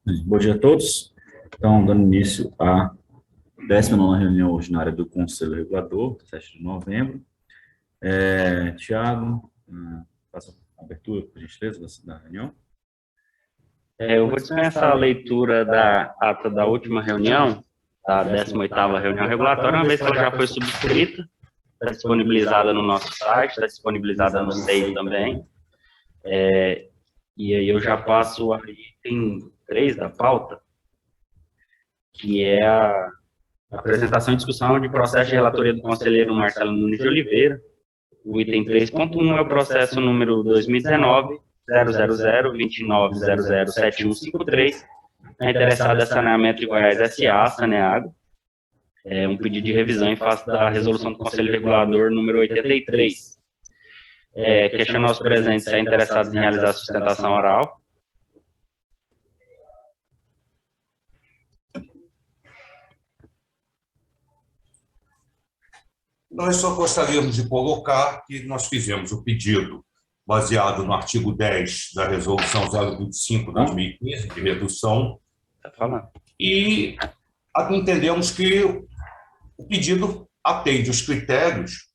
Bom dia a todos. Então, dando início à 19ª reunião ordinária do Conselho Regulador, 7 de novembro. Tiago, faça a abertura, por gentileza, da reunião. Eu vou dispensar a leitura da ata da última reunião, da 18ª reunião regulatória, uma vez que ela já foi subscrita, está disponibilizada no nosso site, está disponibilizada no SEI também. E aí eu já passo ao item 3 da pauta, que é a apresentação e discussão de processo de relatoria do conselheiro Marcelo Nunes de Oliveira. O item 3.1 é o processo número 2019 00029007153. A interessada é Saneamento de Goiás S.A., Saneago. É um pedido de revisão em face da resolução do Conselho Regulador número 83. Questiona aos presentes se é interessados em realizar a sustentação oral. Nós só gostaríamos de colocar que nós fizemos o pedido baseado no artigo 10 da Resolução 025/2015, de redução, e entendemos que o pedido atende os critérios,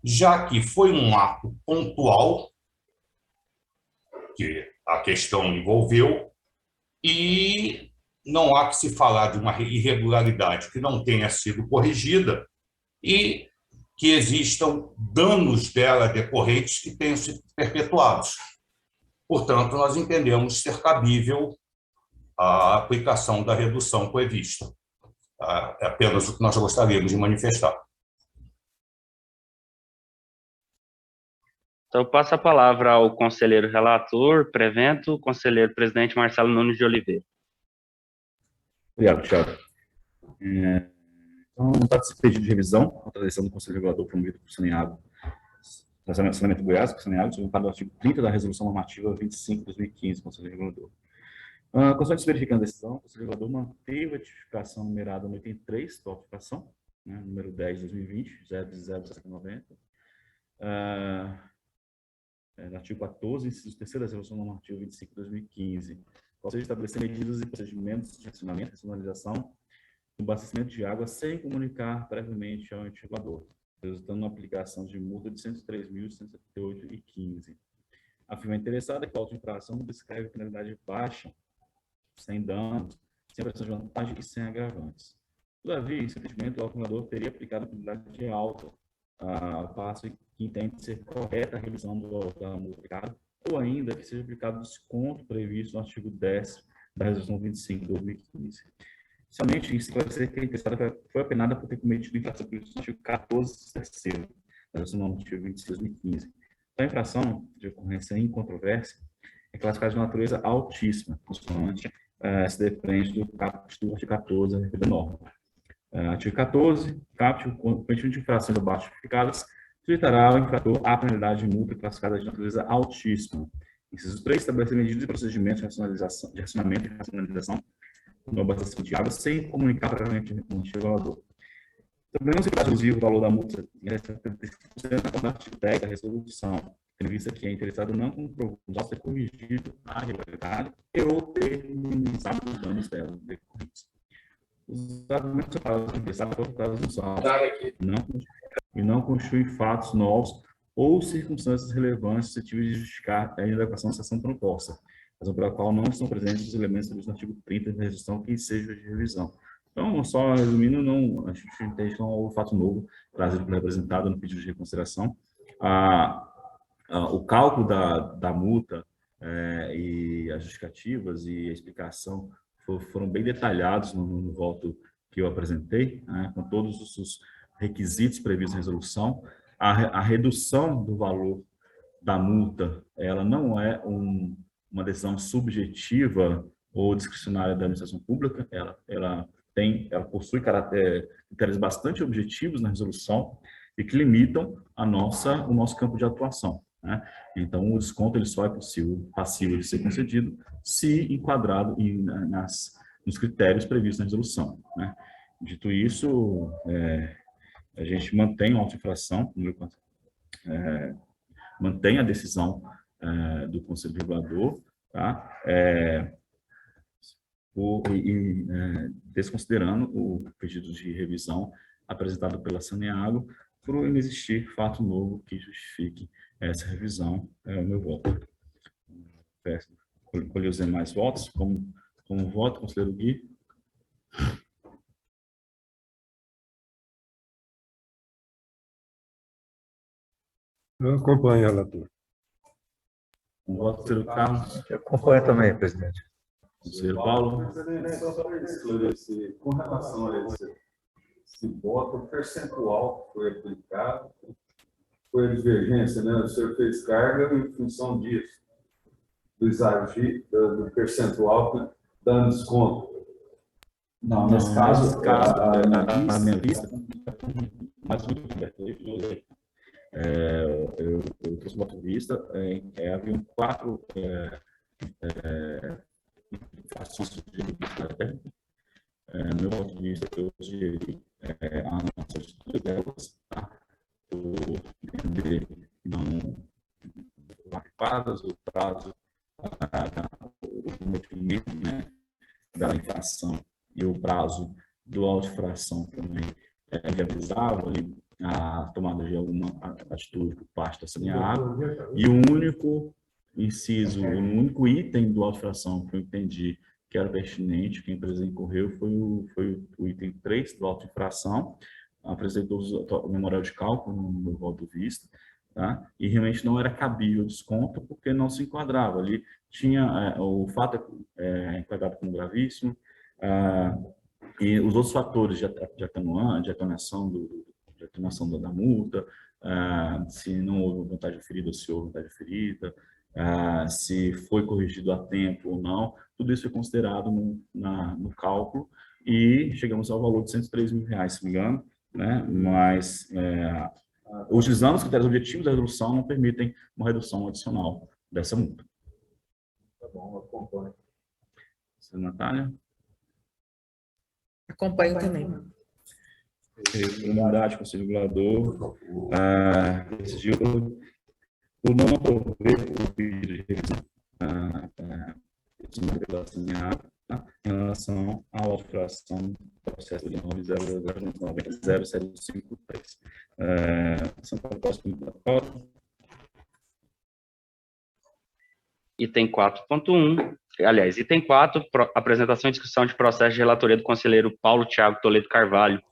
já que foi um ato pontual que a questão envolveu, e não há que se falar de uma irregularidade que não tenha sido corrigida e que existam danos dela decorrentes que tenham sido perpetuados. Portanto, nós entendemos ser cabível a aplicação da redução prevista. É apenas o que nós gostaríamos de manifestar. Então, eu passo a palavra ao conselheiro relator, prevento, conselheiro presidente Marcelo Nunes de Oliveira. Obrigado, Tiago. Então, trata-se de pedido de revisão, a tradição do Conselho Regulador promovido por Saneamento Goiás, por Saneago, sobre o artigo 30 da Resolução Normativa 25/2015, Conselho Regulador. Consoante verificando a decisão, o Conselho Regulador manteve a tipificação numerada no item 3 da notificação, número 10/2020, 00090, no artigo 14, inciso 3º da Resolução Normativa 25/2015, ou seja, estabelecer medidas e procedimentos de racionamento e racionalização do abastecimento de água sem comunicar previamente ao ente regulador, resultando na aplicação de multa de R$ 103.178,15. A firma interessada que a auto-infração descreve penalidade baixa, sem danos, sem pressão de vantagem e sem agravantes. Todavia, esse entendimento, o regulador teria aplicado a penalidade alta, ao passo que entende ser correta a revisão da multa aplicada, ou ainda que seja aplicado o desconto previsto no artigo 10 da Resolução 25/2015. Inicialmente, esclarecer que a interessada foi apenada por ter cometido infração previsto no artigo 14, terceiro da Resolução Normativa 26/2015. A infração de ocorrência em controvérsia é classificada de natureza altíssima, consoante se depende do caput do artigo 14 da referida norma. Artigo 14, caput, o cometimento de infrações abaixo tipificadas, sujeitará ao infrator à penalidade de multa classificada de natureza altíssima. Inciso 3, estabelecer medidas e procedimentos de racionamento e racionalização no abastecimento de água sem comunicar previamente ao regulador. Também não se pode reduzir o valor da multa em 75% na artigo 10 da resolução, tendo vista que é interessado não comprovou ser corrigido a irregularidade e ou ter minimizado os danos dela decorrentes. Os argumentos separados do interessado não são e não constituem fatos novos ou circunstâncias relevantes suscetíveis de justificar a inadequação da sanção proposta, razão pela qual não estão presentes os elementos previstos no artigo 30 da resolução que seja de revisão. Então, só resumindo, a gente entende que não houve fato novo trazido pelo representado no pedido de reconsideração. O cálculo da multa e as justificativas e a explicação foram bem detalhados no voto que eu apresentei, com todos os requisitos previstos na resolução. A redução do valor da multa, ela não é uma decisão subjetiva ou discricionária da administração pública, ela possui critérios bastante objetivos na resolução e que limitam o nosso campo de atuação. Então, o desconto ele só é passível de ser concedido se enquadrado nos critérios previstos na resolução. Dito isso, a gente mantém a auto-infração, mantém a decisão do Conselho Regulador, tá? desconsiderando o pedido de revisão apresentado pela Saneago, por não existir fato novo que justifique essa revisão. É o meu voto. Peço colher os demais votos. Como voto, conselheiro Gui? Eu acompanho, relator. Com voto, conselheiro Carlos? Eu acompanho também, presidente. Conselheiro Paulo? Só para esclarecer, com relação a esse voto, o percentual que foi aplicado foi a divergência, né? O senhor fez carga em função disso, do exagero, do percentual dando desconto. Não, nesse caso, na minha vista, mas muito bem, eu trouxe uma voto de vista, haviam 4 infrações de revista. No meu ponto de vista, eu sugeri a nossa estudo delas, tá? Por entender que não marcadas o prazo, o movimento, né, da infração e o prazo do auto-infração também viabilizava ali a tomada de alguma atitude por parte da Saneago. E o único inciso, o único item do auto-infração que eu entendi que era pertinente, que a empresa incorreu, foi o item 3 do auto-infração. Apresentou o memorial de cálculo no meu voto de vista, tá? E realmente não era cabível desconto, porque não se enquadrava. Ali tinha o fato enquadrado como gravíssimo, e os outros fatores de atenuação da multa, se não houve vantagem ferida, se houve vantagem ferida, se foi corrigido a tempo ou não, tudo isso foi considerado no cálculo e chegamos ao valor de R$103 mil, se não me engano, né? Mas utilizando os critérios objetivos da redução não permitem uma redução adicional dessa multa. Tá bom, eu acompanho. Senhora Natália? Acompanho também. Unidade, Conselho Regulador, decidiu por não aprover o pedido de revisão em relação à auto-infração do processo de 9.000.0753. São Paulo, próximo relatório. Item 4.1, aliás, item 4, apresentação e discussão de processo de relatoria do conselheiro Paulo Thiago Toledo Carvalho.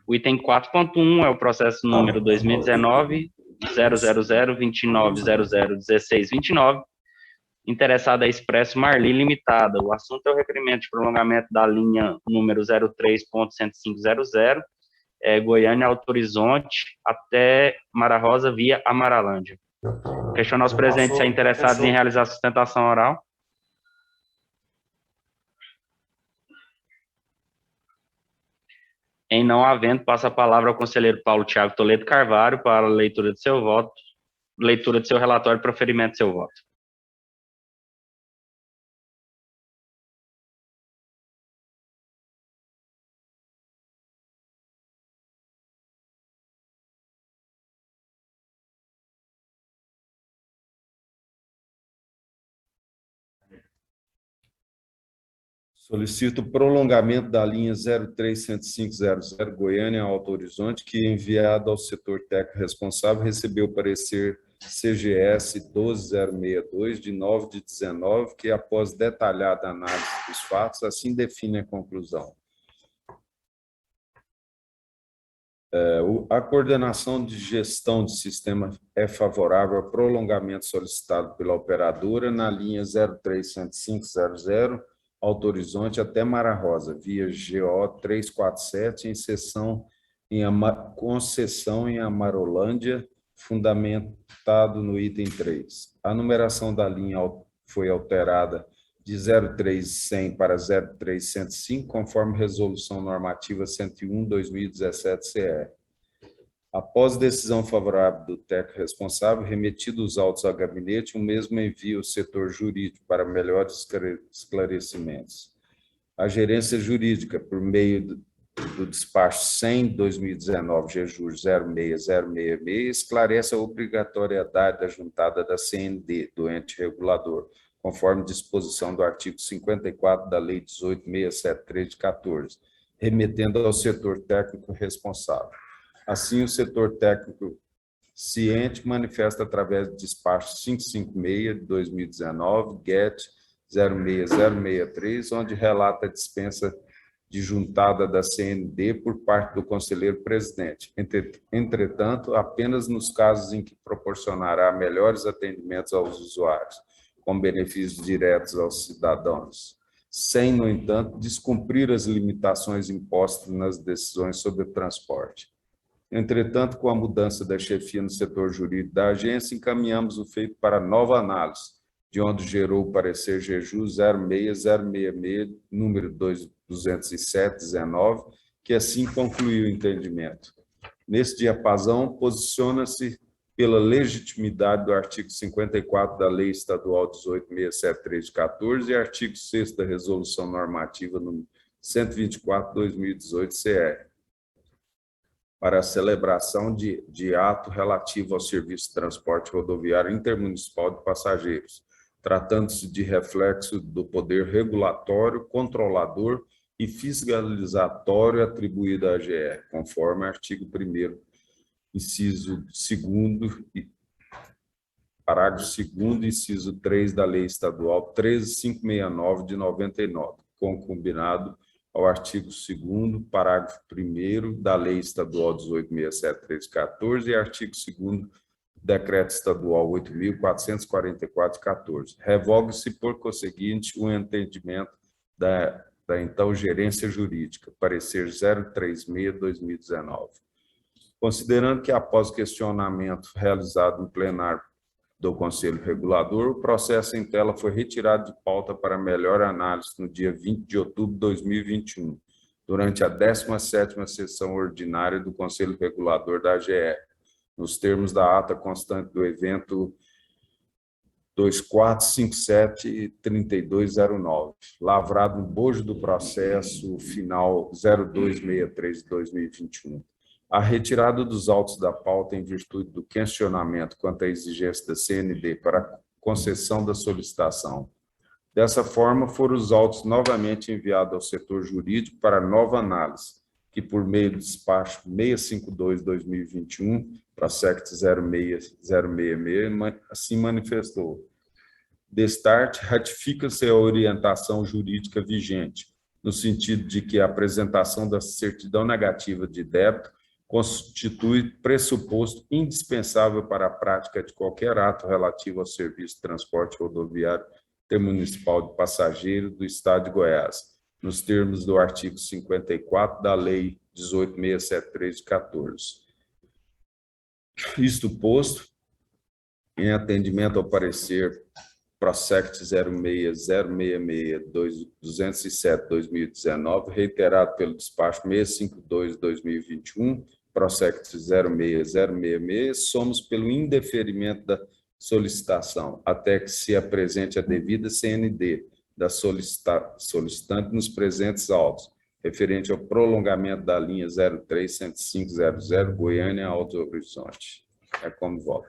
O item 4.1 é o processo número 2019-000-2900-1629, interessada é Expresso Marli Limitada. O assunto é o requerimento de prolongamento da linha número 03.10500, Goiânia, Alto Horizonte, até Mara Rosa, via Amaralândia. Questiono aos presentes se é interessados em realizar a sustentação oral. Em não havendo, passa a palavra ao conselheiro Paulo Thiago Toledo Carvalho para a leitura de seu voto, leitura de seu relatório e proferimento de seu voto. Solicito o prolongamento da linha 03.10500 Goiânia, Alto Horizonte, que, enviado ao setor técnico responsável, recebeu parecer CGS 12062, de 9/19, que, após detalhada análise dos fatos, assim define a conclusão. A coordenação de gestão de sistema é favorável ao prolongamento solicitado pela operadora na linha 03.10500, Alto Horizonte até Mara Rosa, via GO 347, concessão em Amarolândia, fundamentado no item 3. A numeração da linha foi alterada de 03.100 para 03.105, conforme Resolução Normativa 101/2017 CE. Após decisão favorável do técnico responsável, remetidos os autos ao gabinete, o mesmo envia o setor jurídico para melhores esclarecimentos. A gerência jurídica, por meio do despacho 100/2019, GJUR 06066, esclarece a obrigatoriedade da juntada da CND, do ente regulador, conforme disposição do artigo 54 da Lei 18.673 de 14, remetendo ao setor técnico responsável. Assim, o setor técnico ciente manifesta através do despacho 556 de 2019, GET 06063, onde relata a dispensa de juntada da CND por parte do conselheiro presidente. Entretanto, apenas nos casos em que proporcionará melhores atendimentos aos usuários, com benefícios diretos aos cidadãos, sem, no entanto, descumprir as limitações impostas nas decisões sobre o transporte. Entretanto, com a mudança da chefia no setor jurídico da agência, encaminhamos o feito para nova análise, de onde gerou o parecer GEJU 06066, número 207/19, que assim concluiu o entendimento. Nesse diapasão, posiciona-se pela legitimidade do artigo 54 da Lei Estadual 18.673 de 14 e artigo 6º da Resolução Normativa número 124/2018 CR, para a celebração de ato relativo ao serviço de transporte rodoviário intermunicipal de passageiros, tratando-se de reflexo do poder regulatório, controlador e fiscalizatório atribuído à AGR, conforme artigo 1º, inciso 2º, parágrafo 2º, inciso 3 da Lei Estadual 13.569 de 99, concubinado ao artigo 2º, parágrafo 1º da Lei Estadual 18.673 de 14 e artigo 2º Decreto Estadual 8.444 de 14. Revogue-se, por conseguinte, o entendimento da então Gerência Jurídica, parecer 036/2019. Considerando que, após o questionamento realizado no plenário do Conselho Regulador, o processo em tela foi retirado de pauta para melhor análise no dia 20 de outubro de 2021, durante a 17ª sessão ordinária do Conselho Regulador da AGR, nos termos da ata constante do evento 2457-3209, lavrado no bojo do processo final 0263 de 2021. A retirada dos autos da pauta em virtude do questionamento quanto à exigência da CND para a concessão da solicitação. Dessa forma, foram os autos novamente enviados ao setor jurídico para nova análise, que, por meio do despacho 652/2021, para SECT 06066, assim manifestou. Destarte, ratifica-se a orientação jurídica vigente, no sentido de que a apresentação da certidão negativa de débito constitui pressuposto indispensável para a prática de qualquer ato relativo ao serviço de transporte rodoviário intermunicipal de passageiro do Estado de Goiás, nos termos do artigo 54 da Lei 18.673 de 14. Isto posto, em atendimento ao parecer PROSECT 06066-207/2019, reiterado pelo despacho 652/2021, PROSECT 06066, somos pelo indeferimento da solicitação, até que se apresente a devida CND da solicitante nos presentes autos, referente ao prolongamento da linha 03-10500 Goiânia Alto Horizonte. É como voto.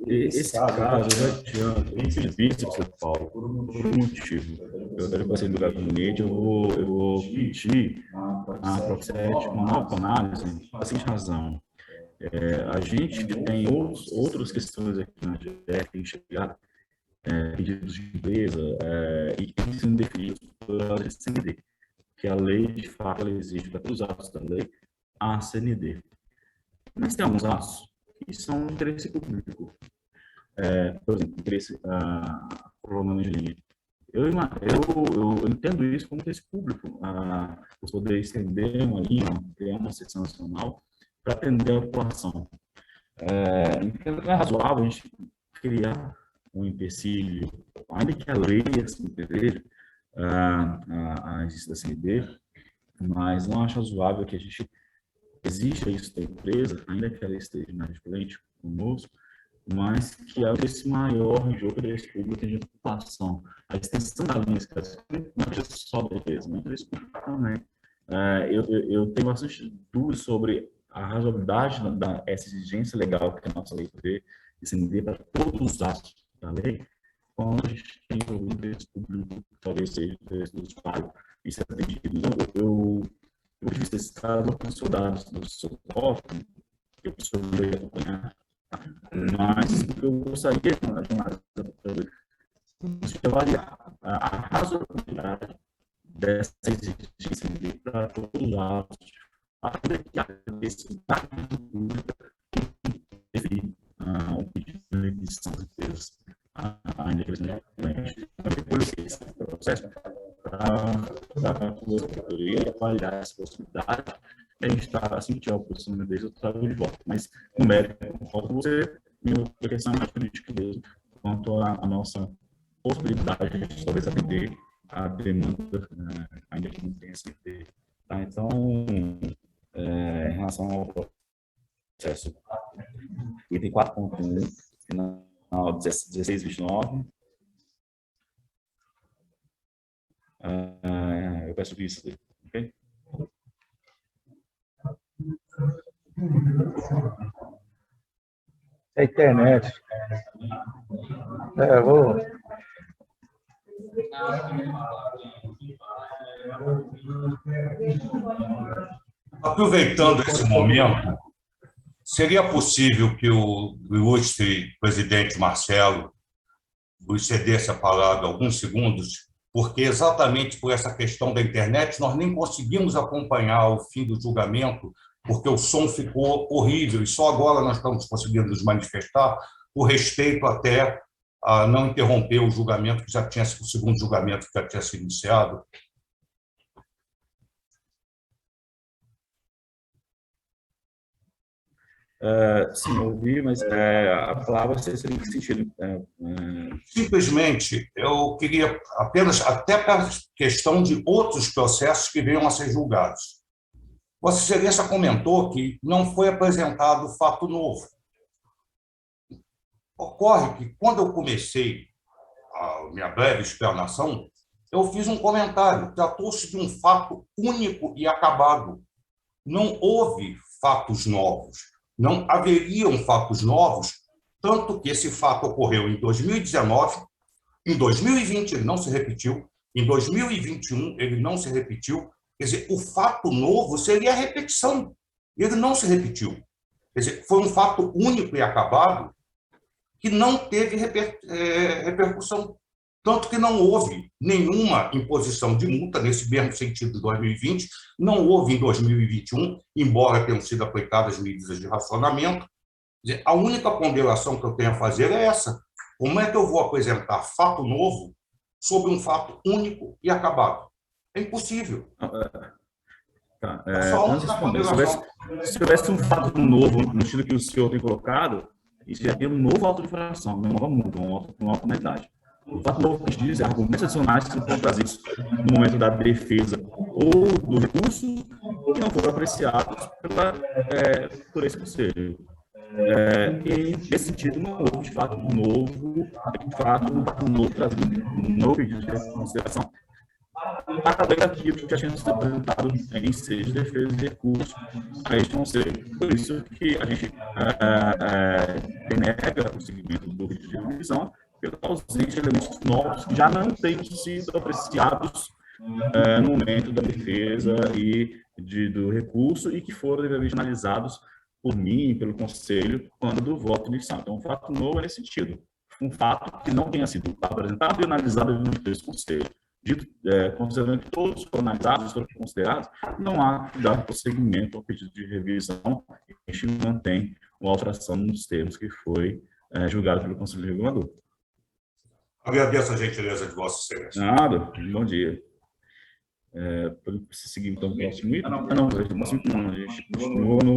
Esse caso, eu já adianto, esse vício, Paulo, por um motivo. Eu daria para ser do gabinete, eu vou pedir a PROSECT uma nova análise, por seguinte razão. A gente tem outras questões aqui na GR que chegaram, pedidos de empresa, e que têm sido definidos pela CND, que a lei, de fato, ela exige para todos os atos da lei, a CND. Mas tem alguns atos que são de interesse público. Por exemplo, interesse prolongamento de linha. Eu entendo isso como interesse público, você poder estender uma linha, criar uma seção nacional para atender a população. Então, é razoável a gente criar um empecilho, ainda que a lei assim preveja a existência da CND, mas não acho razoável que a gente exista isso da empresa, ainda que ela esteja na frente conosco, mas que há esse maior em jogo interesse público e de população. A extensão da linha não é só da empresa, mas é interesse público também. Eu tenho bastante dúvidas sobre a razoabilidade essa exigência legal que a nossa lei prevê, estender para todos os atos da lei, quando a gente tem o interesse público, talvez seja o interesse do usuário, isso é atendido. Então, eu fiz esse caso com dados do seu software, que eu precisaria acompanhar, mas eu gostaria de avaliar a razoabilidade dessa exigência para todos os atos, ainda que a necessidade pública definir o pedido de requisição de empresas, ainda que eles não depois esse processo para a aposentadoria e avaliar essa possibilidade. A gente está, assim que tiver o posicionamento deles, eu trago de volta. Mas, no mérito, concordo com você, minha questão é mais política mesmo, quanto à nossa possibilidade de talvez atender a demanda, ainda que não tenha SPT. Tá? Então, em relação ao processo, item 4.1, final 1629, eu peço vista, ok? É internet. Eu vou. Aproveitando esse momento, seria possível que o ilustre presidente Marcelo nos cedesse a palavra alguns segundos, porque exatamente por essa questão da internet nós nem conseguimos acompanhar o fim do julgamento, porque o som ficou horrível e só agora nós estamos conseguindo nos manifestar por respeito até a não interromper o julgamento que já tinha o segundo julgamento que já tinha sido iniciado. Sim, ouvi, mas a palavra seria em que sentido? Simplesmente, eu queria apenas, até para a questão de outros processos que venham a ser julgados. Vossa Excelência comentou que não foi apresentado fato novo. Ocorre que, quando eu comecei a minha breve explanação, eu fiz um comentário. Tratou-se de um fato único e acabado. Não houve fatos novos. Não haveriam fatos novos, tanto que esse fato ocorreu em 2019, em 2020 ele não se repetiu, em 2021 ele não se repetiu. Quer dizer, o fato novo seria a repetição. Ele não se repetiu. Quer dizer, foi um fato único e acabado que não teve repercussão. Tanto que não houve nenhuma imposição de multa, nesse mesmo sentido de 2020, não houve em 2021, embora tenham sido aplicadas medidas de racionamento. Quer dizer, a única ponderação que eu tenho a fazer é essa. Como é que eu vou apresentar fato novo sobre um fato único e acabado? É impossível. Tá, Só antes de uma responder, ponderação. se houvesse um fato novo, no sentido que o senhor tem colocado, isso já tem um novo auto de infração, uma nova multa, uma nova penalidade. O fato novo que a gente diz é argumentos adicionais que são trazidos no momento da defesa ou do recurso que não foram apreciados por esse conselho. E, nesse sentido, não houve, de fato, um novo trazido, um novo pedido de consideração, além daquilo que já tinha sido apresentado em sede de defesa de recurso a este conselho. Por isso que a gente denega o seguimento do pedido de revisão pela ausência de elementos novos que já não têm sido apreciados no momento da defesa e do recurso e que foram devidamente analisados por mim e pelo conselho quando do voto inicial. Então, um fato novo é nesse sentido. Um fato que não tenha sido apresentado e analisado no conselho. Dito, considerando que todos foram analisados, foram considerados, não há que dar prosseguimento ao pedido de revisão e a gente mantém uma alteração nos termos que foi julgado pelo Conselho Regulador. Agradeço a gentileza de Vossa Excelência. Nada, bom dia. Preciso seguir então o próximo item? Não, a gente continuou no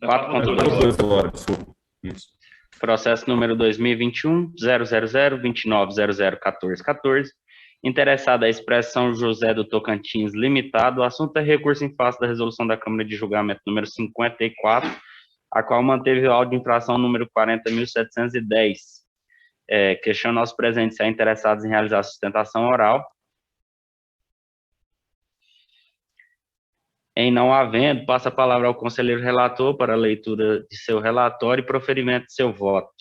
4.2. agora, desculpa. Isso. Processo número 2021-000-29001414. Interessado a expressão José do Tocantins Limitado, o assunto é recurso em face da resolução da Câmara de Julgamento número 54, a qual manteve o auto de infração número 40.710. Questiona aos presentes se há interessados em realizar sustentação oral. Em não havendo, passa a palavra ao conselheiro relator para a leitura de seu relatório e proferimento de seu voto.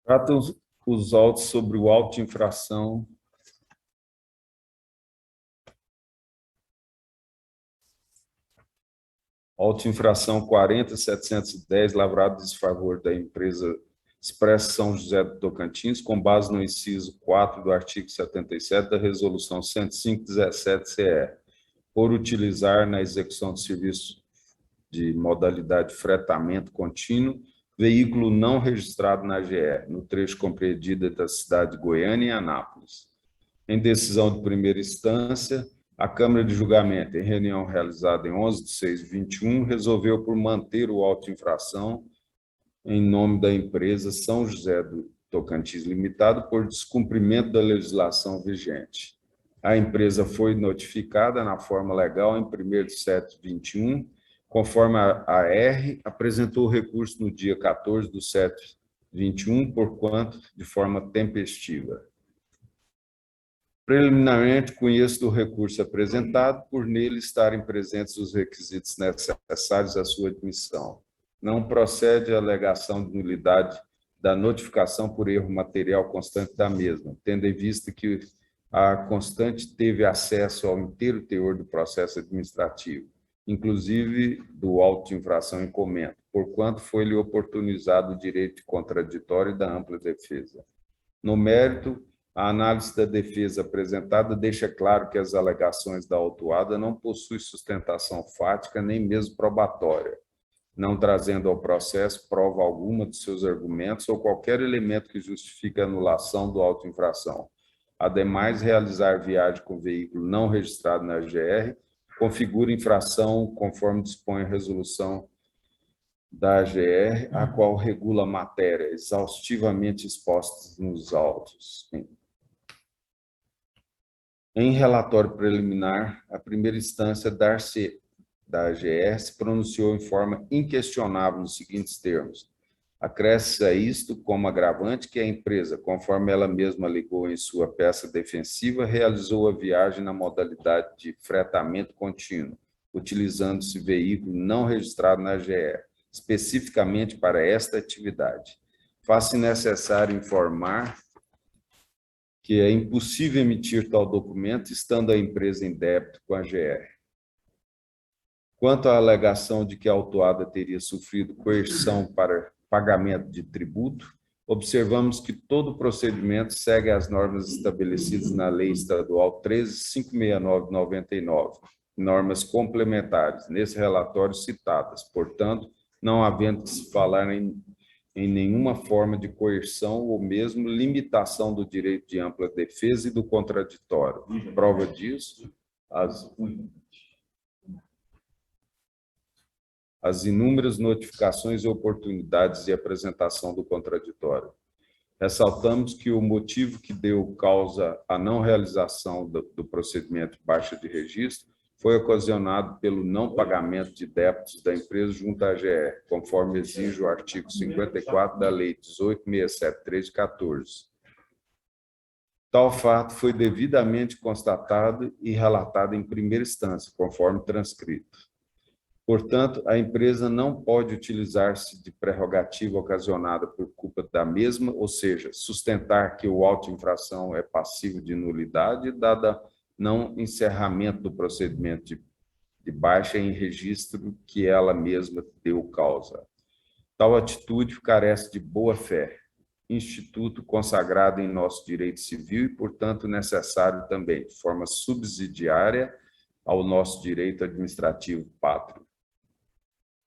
Tratam os autos sobre o auto de infração auto-infração 40.710, lavrado em desfavor da empresa Expresso São José do Tocantins, com base no inciso 4 do artigo 77 da Resolução 105/17-CE, por utilizar na execução de serviço de modalidade de fretamento contínuo, veículo não registrado na GE, no trecho compreendido da cidade de Goiânia e Anápolis. Em decisão de primeira instância, a Câmara de Julgamento, em reunião realizada em 11/6/21, resolveu por manter o auto de infração em nome da empresa São José do Tocantins Limitado por descumprimento da legislação vigente. A empresa foi notificada na forma legal em 1/7/21, conforme a R, apresentou o recurso no dia 14/7/21, porquanto de forma tempestiva. Preliminarmente, conheço do recurso apresentado, por nele estarem presentes os requisitos necessários à sua admissão. Não procede a alegação de nulidade da notificação por erro material constante da mesma, tendo em vista que a constante teve acesso ao inteiro teor do processo administrativo, inclusive do auto de infração em comento, porquanto foi-lhe oportunizado o direito de contraditório e da ampla defesa. No mérito, a análise da defesa apresentada deixa claro que as alegações da autuada não possuem sustentação fática nem mesmo probatória, não trazendo ao processo prova alguma de seus argumentos ou qualquer elemento que justifique a anulação do auto de infração. Ademais, realizar viagem com veículo não registrado na GR configura infração conforme dispõe a resolução da AGR, a qual regula a matéria exaustivamente exposta nos autos. Em relatório preliminar, a primeira instância da AGR se pronunciou em forma inquestionável nos seguintes termos: acresce a isto como agravante que a empresa, conforme ela mesma alegou em sua peça defensiva, realizou a viagem na modalidade de fretamento contínuo, utilizando-se veículo não registrado na AGR, especificamente para esta atividade. Faz-se necessário informar que é impossível emitir tal documento estando a empresa em débito com a GR. Quanto à alegação de que a autuada teria sofrido coerção para pagamento de tributo, observamos que todo o procedimento segue as normas estabelecidas na Lei Estadual 13.569/99, normas complementares, nesse relatório citadas, portanto, não havendo que se falar em nenhuma forma de coerção ou mesmo limitação do direito de ampla defesa e do contraditório. Prova disso, as inúmeras notificações e oportunidades de apresentação do contraditório. Ressaltamos que o motivo que deu causa à não realização do procedimento de baixa de registro foi ocasionado pelo não pagamento de débitos da empresa junto à GR, conforme exige o artigo 54 da Lei 18.673 de 14. Tal fato foi devidamente constatado e relatado em primeira instância, conforme transcrito. Portanto, a empresa não pode utilizar-se de prerrogativa ocasionada por culpa da mesma, ou seja, sustentar que o auto de infração é passivo de nulidade, dada não encerramento do procedimento de baixa em registro que ela mesma deu causa. Tal atitude carece de boa-fé, instituto consagrado em nosso direito civil e, portanto, necessário também, de forma subsidiária ao nosso direito administrativo pátrio.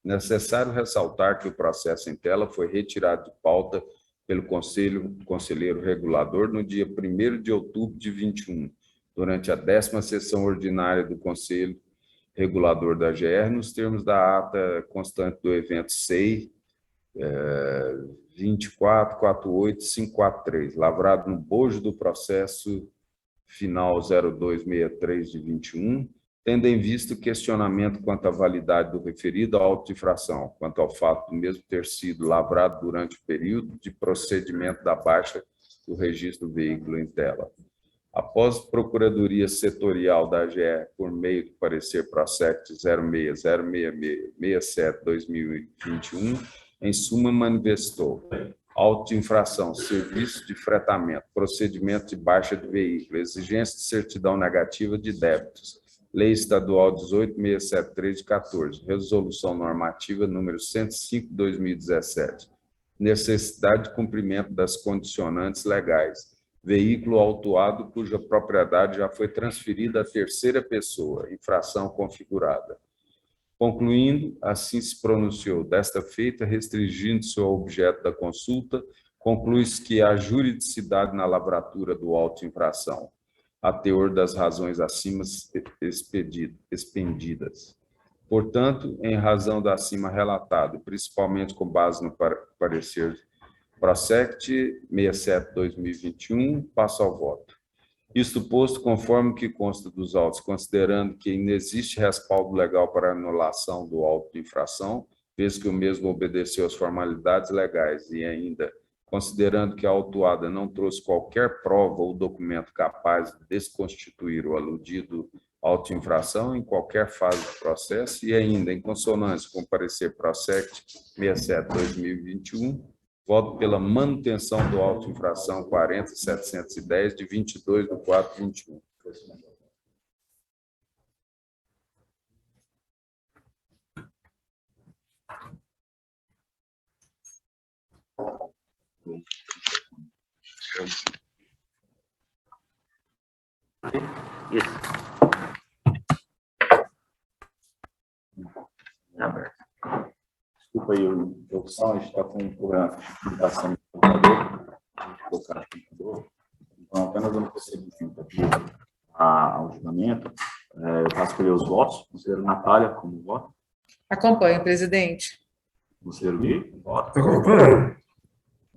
Necessário ressaltar que o processo em tela foi retirado de pauta pelo conselheiro regulador no dia 1º de outubro de 21, durante a 10ª sessão ordinária do Conselho Regulador da GR, nos termos da ata constante do evento SEI 2448543, lavrado no bojo do processo final 0263 de 21, tendo em vista o questionamento quanto à validade do referido auto de infração, quanto ao fato do mesmo ter sido lavrado durante o período de procedimento da baixa do registro do veículo em tela. Após Procuradoria Setorial da AGE, por meio do parecer PROSECT 06-066-67-2021, em suma manifestou auto de infração, serviço de fretamento, procedimento de baixa de veículo, exigência de certidão negativa de débitos, Lei Estadual 18.673 de 14, Resolução Normativa número 105/2017, necessidade de cumprimento das condicionantes legais, veículo autuado cuja propriedade já foi transferida à terceira pessoa, infração configurada. Concluindo, assim se pronunciou. Desta feita, restringindo-se ao objeto da consulta, conclui-se que há juridicidade na lavratura do auto de infração, a teor das razões acima expendidas. Portanto, em razão da acima relatado, principalmente com base no parecer PROSECT 67/2021, passo ao voto. Isto posto, conforme o que consta dos autos, considerando que inexiste respaldo legal para anulação do auto de infração, vez que o mesmo obedeceu às formalidades legais e ainda considerando que a autuada não trouxe qualquer prova ou documento capaz de desconstituir o aludido auto de infração em qualquer fase do processo e ainda em consonância com o parecer PROSECT 67/2021, voto pela manutenção do auto de infração 40.710 de 22/4/21. Isso. Desculpa aí a interrupção, a gente está com um problema de comunicação no computador, colocar no computador. Então, apenas dando prosseguimento aqui ao julgamento, eu passo por os votos. Conselheiro Natália, como voto? Acompanho, presidente. Conselheiro Gui, voto. Acompanho.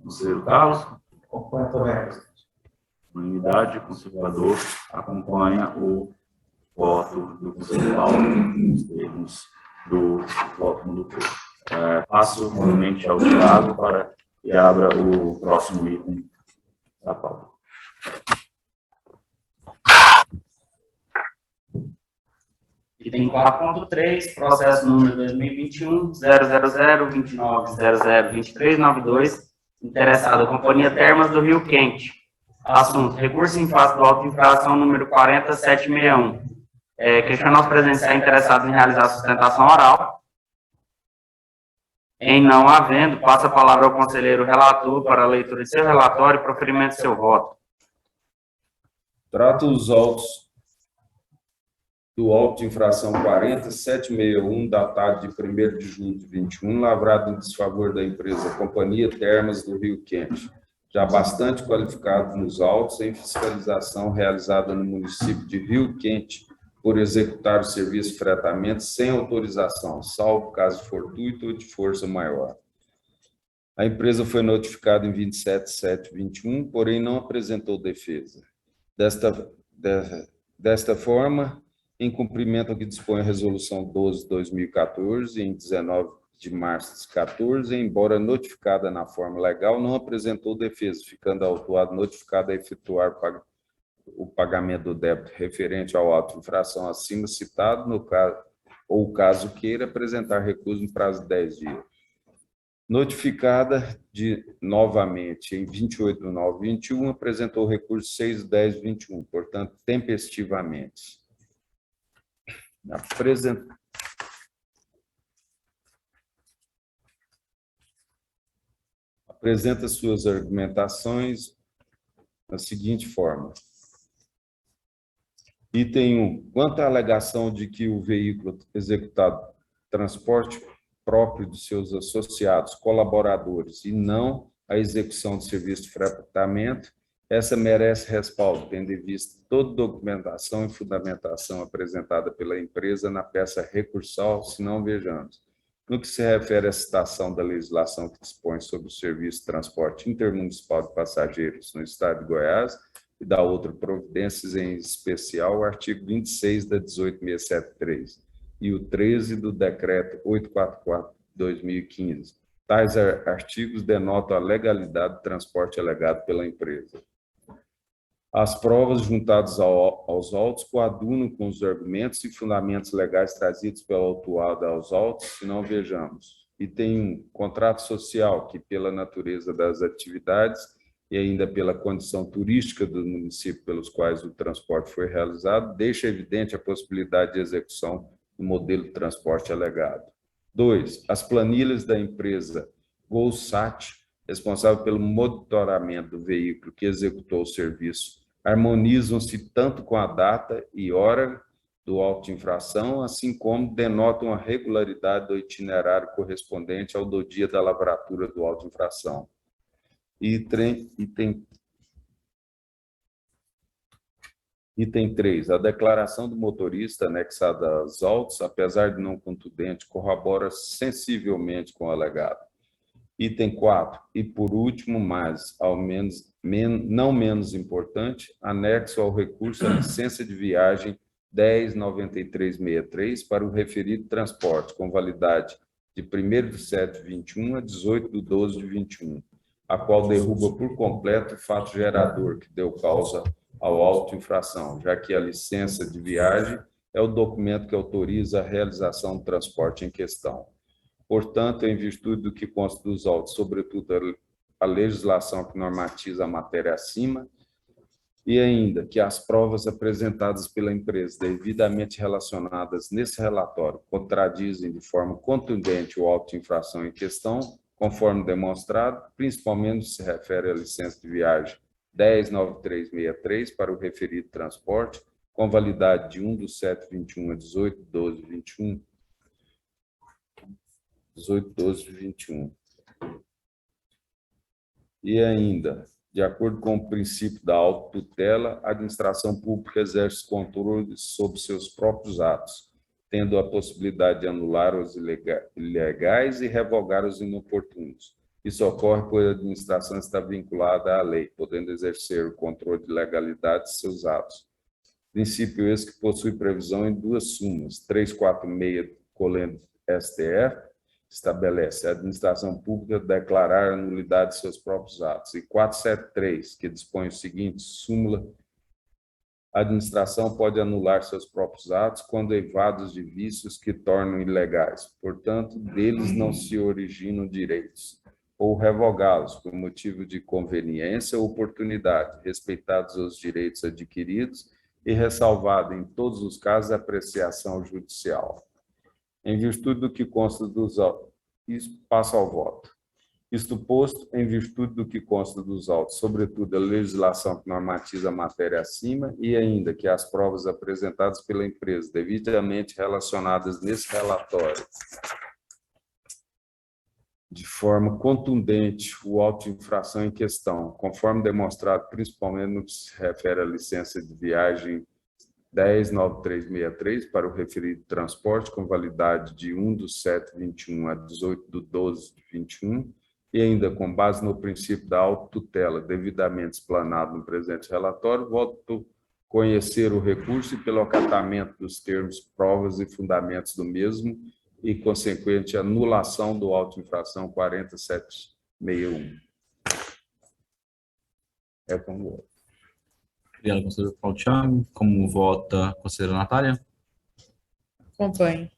Conselheiro Carlos? Acompanho também. Unanimidade, conservador acompanha o voto do conselheiro Paulo nos termos do voto condutor. Passo novamente ao Thiago para que abra o próximo item da pauta. Item 4.3, processo número 2021-000-2900-2392, interessado Companhia Termas do Rio Quente. Assunto: recurso em face do auto de infração número 40761. Questionar os presenciais interessados em realizar sustentação oral. Em não havendo, passa a palavra ao conselheiro relator para a leitura de seu relatório e proferimento de seu voto. Trata os autos do auto de infração 40761, datado de 1º de julho de 21, lavrado em desfavor da empresa Companhia Termas do Rio Quente, já bastante qualificado nos autos em fiscalização realizada no município de Rio Quente por executar o serviço de fretamento sem autorização, salvo caso fortuito ou de força maior. A empresa foi notificada em 27/7/21, porém não apresentou defesa. Desta forma, em cumprimento ao que dispõe a Resolução 12/2014, em 19 de março de 14, embora notificada na forma legal, não apresentou defesa, ficando a autuado notificado a efetuar o pagamento do débito referente ao auto de infração acima citado, no caso, ou caso queira apresentar recurso no prazo de 10 dias. Notificada novamente em 28/9/21, apresentou recurso 6/10/21, portanto, tempestivamente. Apresenta suas argumentações da seguinte forma. Item 1. Quanto à alegação de que o veículo executado transporte próprio de seus associados, colaboradores, e não a execução de serviço de fretamento, essa merece respaldo, tendo em vista toda documentação e fundamentação apresentada pela empresa na peça recursal, se não vejamos. No que se refere à citação da legislação que dispõe sobre o serviço de transporte intermunicipal de passageiros no estado de Goiás e da outra providências, em especial o artigo 26 da 18.673 e o 13 do decreto 844/2015, Tais artigos denotam a legalidade do transporte alegado pela empresa. As provas juntadas aos autos coadunam com os argumentos e fundamentos legais trazidos pelo autuado aos autos, se não vejamos. Item 1. Contrato social, que pela natureza das atividades e ainda pela condição turística do município pelos quais o transporte foi realizado, deixa evidente a possibilidade de execução do modelo de transporte alegado. 2. As planilhas da empresa GolSat, responsável pelo monitoramento do veículo que executou o serviço, harmonizam-se tanto com a data e hora do auto de infração, assim como denotam a regularidade do itinerário correspondente ao do dia da lavratura do auto de infração. Item 3. A declaração do motorista anexada aos autos, apesar de não contundente, corrobora sensivelmente com o alegado. Item 4. E por último, mas ao menos não menos importante, anexo ao recurso a licença de viagem 10.9363 para o referido transporte, com validade de 1º/7/21 a 18/12/21, a qual derruba por completo o fato gerador que deu causa ao auto de infração, já que a licença de viagem é o documento que autoriza a realização do transporte em questão. Portanto, em virtude do que consta dos autos, sobretudo a legislação que normatiza a matéria acima, e ainda que as provas apresentadas pela empresa devidamente relacionadas nesse relatório contradizem de forma contundente o auto de infração em questão, conforme demonstrado, principalmente se refere à licença de viagem 10.9363 para o referido transporte, com validade de 1/7/21 a 18/12/21. 18/12/21. E ainda, de acordo com o princípio da autotutela, a administração pública exerce controle sobre seus próprios atos, tendo a possibilidade de anular os ilegais e revogar os inoportunos. Isso ocorre pois a administração está vinculada à lei, podendo exercer o controle de legalidade de seus atos. Princípio esse que possui previsão em duas súmulas, 346/STF, estabelece a administração pública declarar a nulidade de seus próprios atos. E 473, que dispõe o seguinte, súmula: a administração pode anular seus próprios atos quando eivados de vícios que tornam ilegais. Portanto, deles não se originam direitos, ou revogá-los por motivo de conveniência ou oportunidade, respeitados os direitos adquiridos e ressalvada, em todos os casos, a apreciação judicial. Em virtude do que consta dos autos, passo ao voto. Isto posto, em virtude do que consta dos autos, sobretudo a legislação que normatiza a matéria acima e ainda que as provas apresentadas pela empresa, devidamente relacionadas nesse relatório, de forma contundente o auto de infração em questão, conforme demonstrado principalmente no que se refere à licença de viagem 10.9363 para o referido transporte, com validade de 1/7/21 a 18/12/21, e ainda com base no princípio da autotutela devidamente explanado no presente relatório, voto conhecer o recurso e pelo acatamento dos termos, provas e fundamentos do mesmo e consequente anulação do auto de infração 4761. É como voto. Obrigado, conselheiro Paulo Thiago. Como vota a conselheira Natália? Acompanho.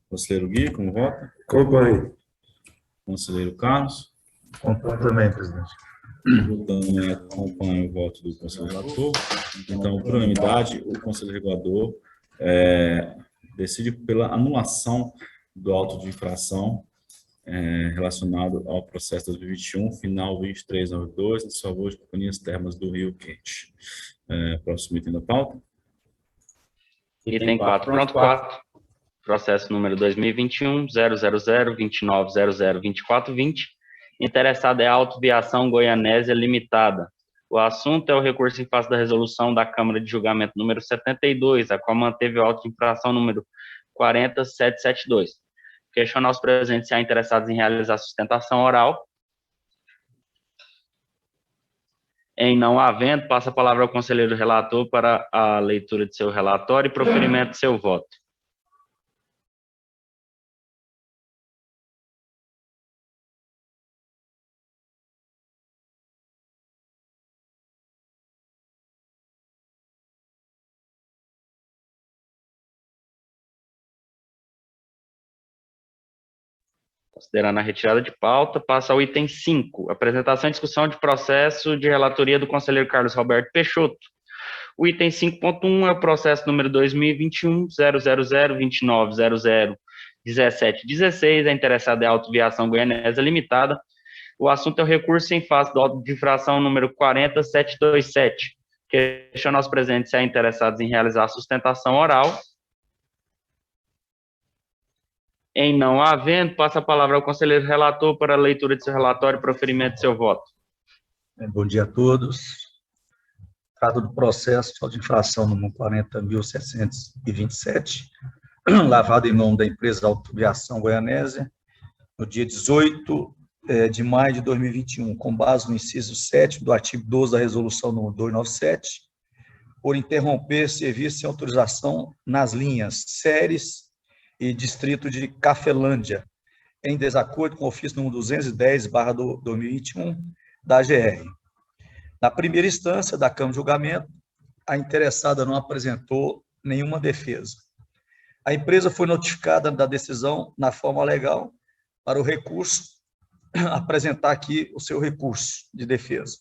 Conselheiro Gui, como vota? Acompanho. Conselheiro Carlos? Acompanho também, presidente. Eu também acompanho o voto do conselheiro relator. Então, por unanimidade, o conselheiro regulador decide pela anulação do auto de infração relacionado ao processo 2021, final 2392, em favor de Companhias Termas do Rio Quente. Próximo item da pauta. Item 4.4, processo número 2021, 00029002420, interessado é a Autoviação Goianésia Limitada. O assunto é o recurso em face da resolução da Câmara de Julgamento número 72, a qual manteve o auto de infração número 40772. Questionar aos presentes se há interessados em realizar sustentação oral. Em não havendo, passa a palavra ao conselheiro relator para a leitura de seu relatório e proferimento de seu voto. Considerando a retirada de pauta, passa ao item 5, apresentação e discussão de processo de relatoria do conselheiro Carlos Roberto Peixoto. O item 5.1 é o processo número 2021-000-2900-1716, a interessada é a Autoviação Goianésia Limitada. O assunto é o recurso em face do auto de infração número 40727. Questiona aos presentes se há interessados em realizar a sustentação oral. Em não havendo, passa a palavra ao conselheiro relator para a leitura de seu relatório e proferimento de seu voto. Bom dia a todos. Trata do processo de infração número 40.727, lavado em nome da empresa Autoviação Goianésia, no dia 18 de maio de 2021, com base no inciso 7 do artigo 12 da resolução número 297, por interromper serviço sem autorização nas linhas Ceres e distrito de Cafelândia, em desacordo com o ofício número 210/2021 da AGR. Na primeira instância da Câmara de Julgamento, a interessada não apresentou nenhuma defesa. A empresa foi notificada da decisão na forma legal para o recurso, apresentar aqui o seu recurso de defesa.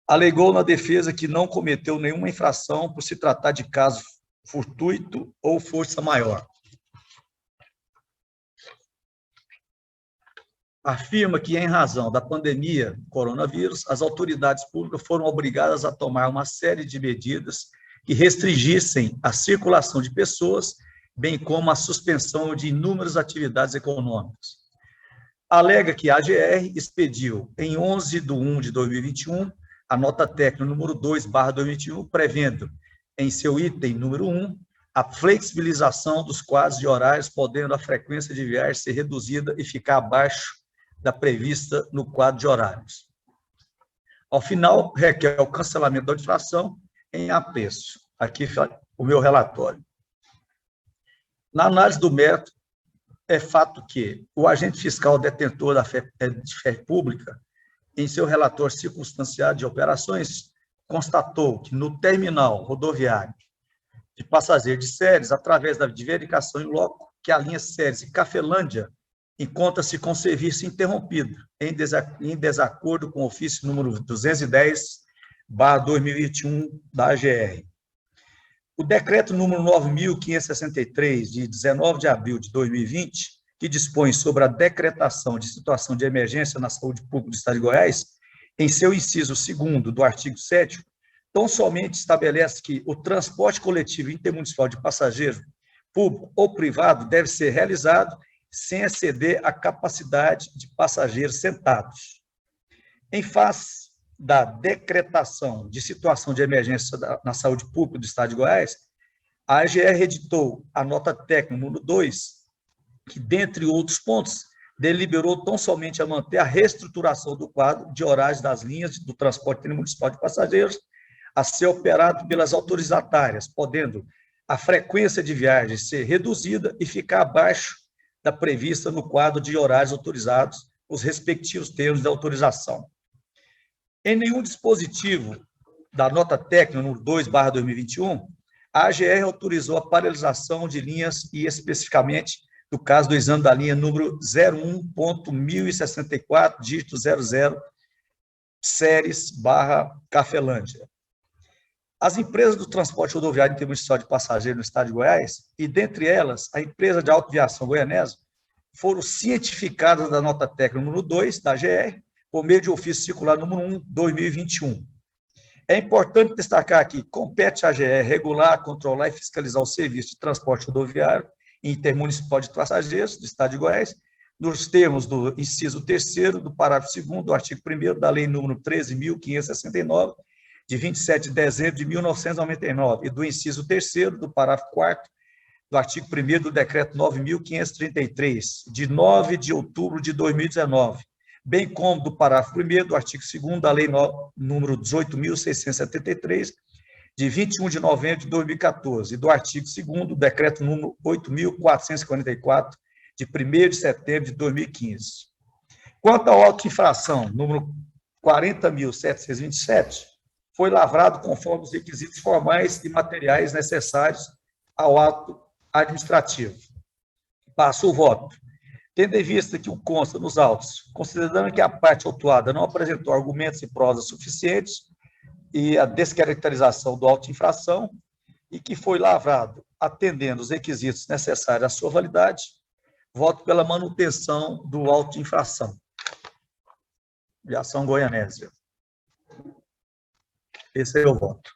Alegou na defesa que não cometeu nenhuma infração por se tratar de caso fortuito ou força maior. Afirma que, em razão da pandemia do coronavírus, as autoridades públicas foram obrigadas a tomar uma série de medidas que restringissem a circulação de pessoas, bem como a suspensão de inúmeras atividades econômicas. Alega que a AGR expediu, em 11/1/2021, a nota técnica número 2/2021, prevendo, em seu item número 1, a flexibilização dos quadros de horários, podendo a frequência de viagem ser reduzida e ficar abaixo da prevista no quadro de horários. Ao final, requer o cancelamento da infração em apreço. Aqui o meu relatório. Na análise do mérito, é fato que o agente fiscal detentor de fé pública, em seu relatório circunstanciado de operações, constatou que no terminal rodoviário de passageiros de Ceres, através da verificação em loco, que a linha Ceres e Cafelândia encontra-se com serviço interrompido, em desacordo com o ofício número 210/2021 da AGR. O decreto número 9.563, de 19 de abril de 2020, que dispõe sobre a decretação de situação de emergência na saúde pública do Estado de Goiás, em seu inciso 2º do artigo 7º, tão somente estabelece que o transporte coletivo intermunicipal de passageiro, público ou privado, deve ser realizado sem exceder a capacidade de passageiros sentados. Em face da decretação de situação de emergência na saúde pública do Estado de Goiás, a AGR editou a nota técnica número 2, que, dentre outros pontos, deliberou tão somente a manter a reestruturação do quadro de horários das linhas do transporte intermunicipal de passageiros a ser operado pelas autorizatárias, podendo a frequência de viagens ser reduzida e ficar abaixo da prevista no quadro de horários autorizados, os respectivos termos de autorização. Em nenhum dispositivo da nota técnica número 2/2021, a AGR autorizou a paralisação de linhas e, especificamente, no caso do exame da linha número 01.1064, dígito 00, Ceres/Cafelândia. As empresas do transporte rodoviário intermunicipal de passageiros no Estado de Goiás, e dentre elas a empresa de Autoviação Goianésia, foram cientificadas da nota técnica número 2 da AGR, por meio de ofício circular número 1/2021. É importante destacar que compete à AGR regular, controlar e fiscalizar o serviço de transporte rodoviário intermunicipal de passageiros do Estado de Goiás, nos termos do inciso 3º do parágrafo 2º do artigo 1º da Lei número 13.569, de 27 de dezembro de 1999, e do inciso 3º do parágrafo 4º do artigo 1º do decreto 9.533, de 9 de outubro de 2019, bem como do parágrafo 1º do artigo 2º da Lei número 18.673, de 21 de novembro de 2014, e do artigo 2º do decreto número 8.444, de 1º de setembro de 2015. Quanto ao auto de infração número 40.727, foi lavrado conforme os requisitos formais e materiais necessários ao ato administrativo. Passo o voto. Tendo em vista que o consta nos autos, considerando que a parte autuada não apresentou argumentos e provas suficientes e a descaracterização do auto de infração e que foi lavrado atendendo os requisitos necessários à sua validade, voto pela manutenção do auto de infração. Viação Goianésia. Esse é o voto.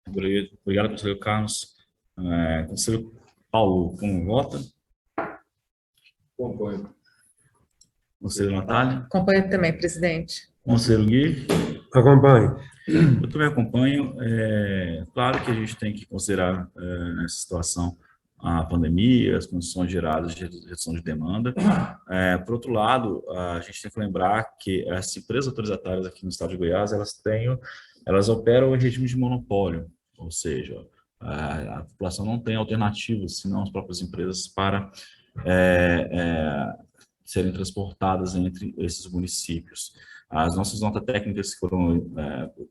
Obrigado, conselheiro Carlos. Conselheiro Paulo, como vota? Acompanho. Conselheiro Natália? Acompanho também, presidente. Conselheiro Gui? Acompanho. Eu também acompanho. Claro que a gente tem que considerar nessa situação a pandemia, as condições geradas de redução de demanda. Por outro lado, a gente tem que lembrar que as empresas autorizatárias aqui no estado de Goiás, elas operam em regime de monopólio, ou seja, a população não tem alternativas, senão as próprias empresas para serem transportadas entre esses municípios. As nossas notas técnicas que foram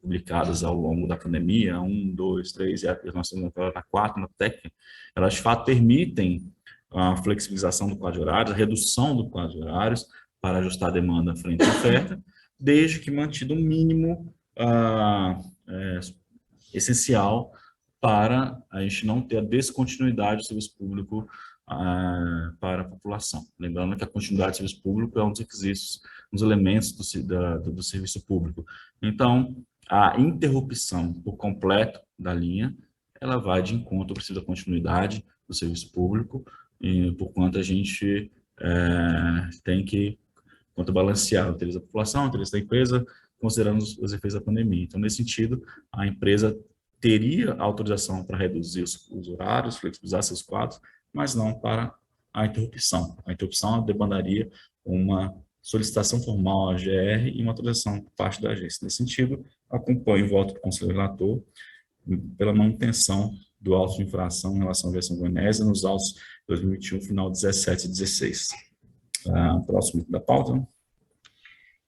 publicadas ao longo da pandemia, 1, 2, 3, e a nossa nota 4, nota técnica, elas de fato permitem a flexibilização do quadro de horários, a redução do quadro de horários para ajustar a demanda frente à oferta, desde que mantido um mínimo essencial para a gente não ter a descontinuidade do serviço público para a população. Lembrando que a continuidade do serviço público é um dos requisitos, um dos elementos do serviço público. Então, a interrupção por completo da linha, ela vai de encontro ao princípio da continuidade do serviço público, e por quanto a gente tem que balancear o interesse da população, o interesse da empresa, considerando os efeitos da pandemia. Então, nesse sentido, a empresa teria autorização para reduzir os horários, flexibilizar seus quadros, mas não para a interrupção. A interrupção demandaria uma solicitação formal à GR e uma autorização por parte da agência. Nesse sentido, acompanho o voto do conselheiro relator pela manutenção do auto de infração em relação à versão goianésia nos autos 2021, final 17 e 16. Próximo da pauta.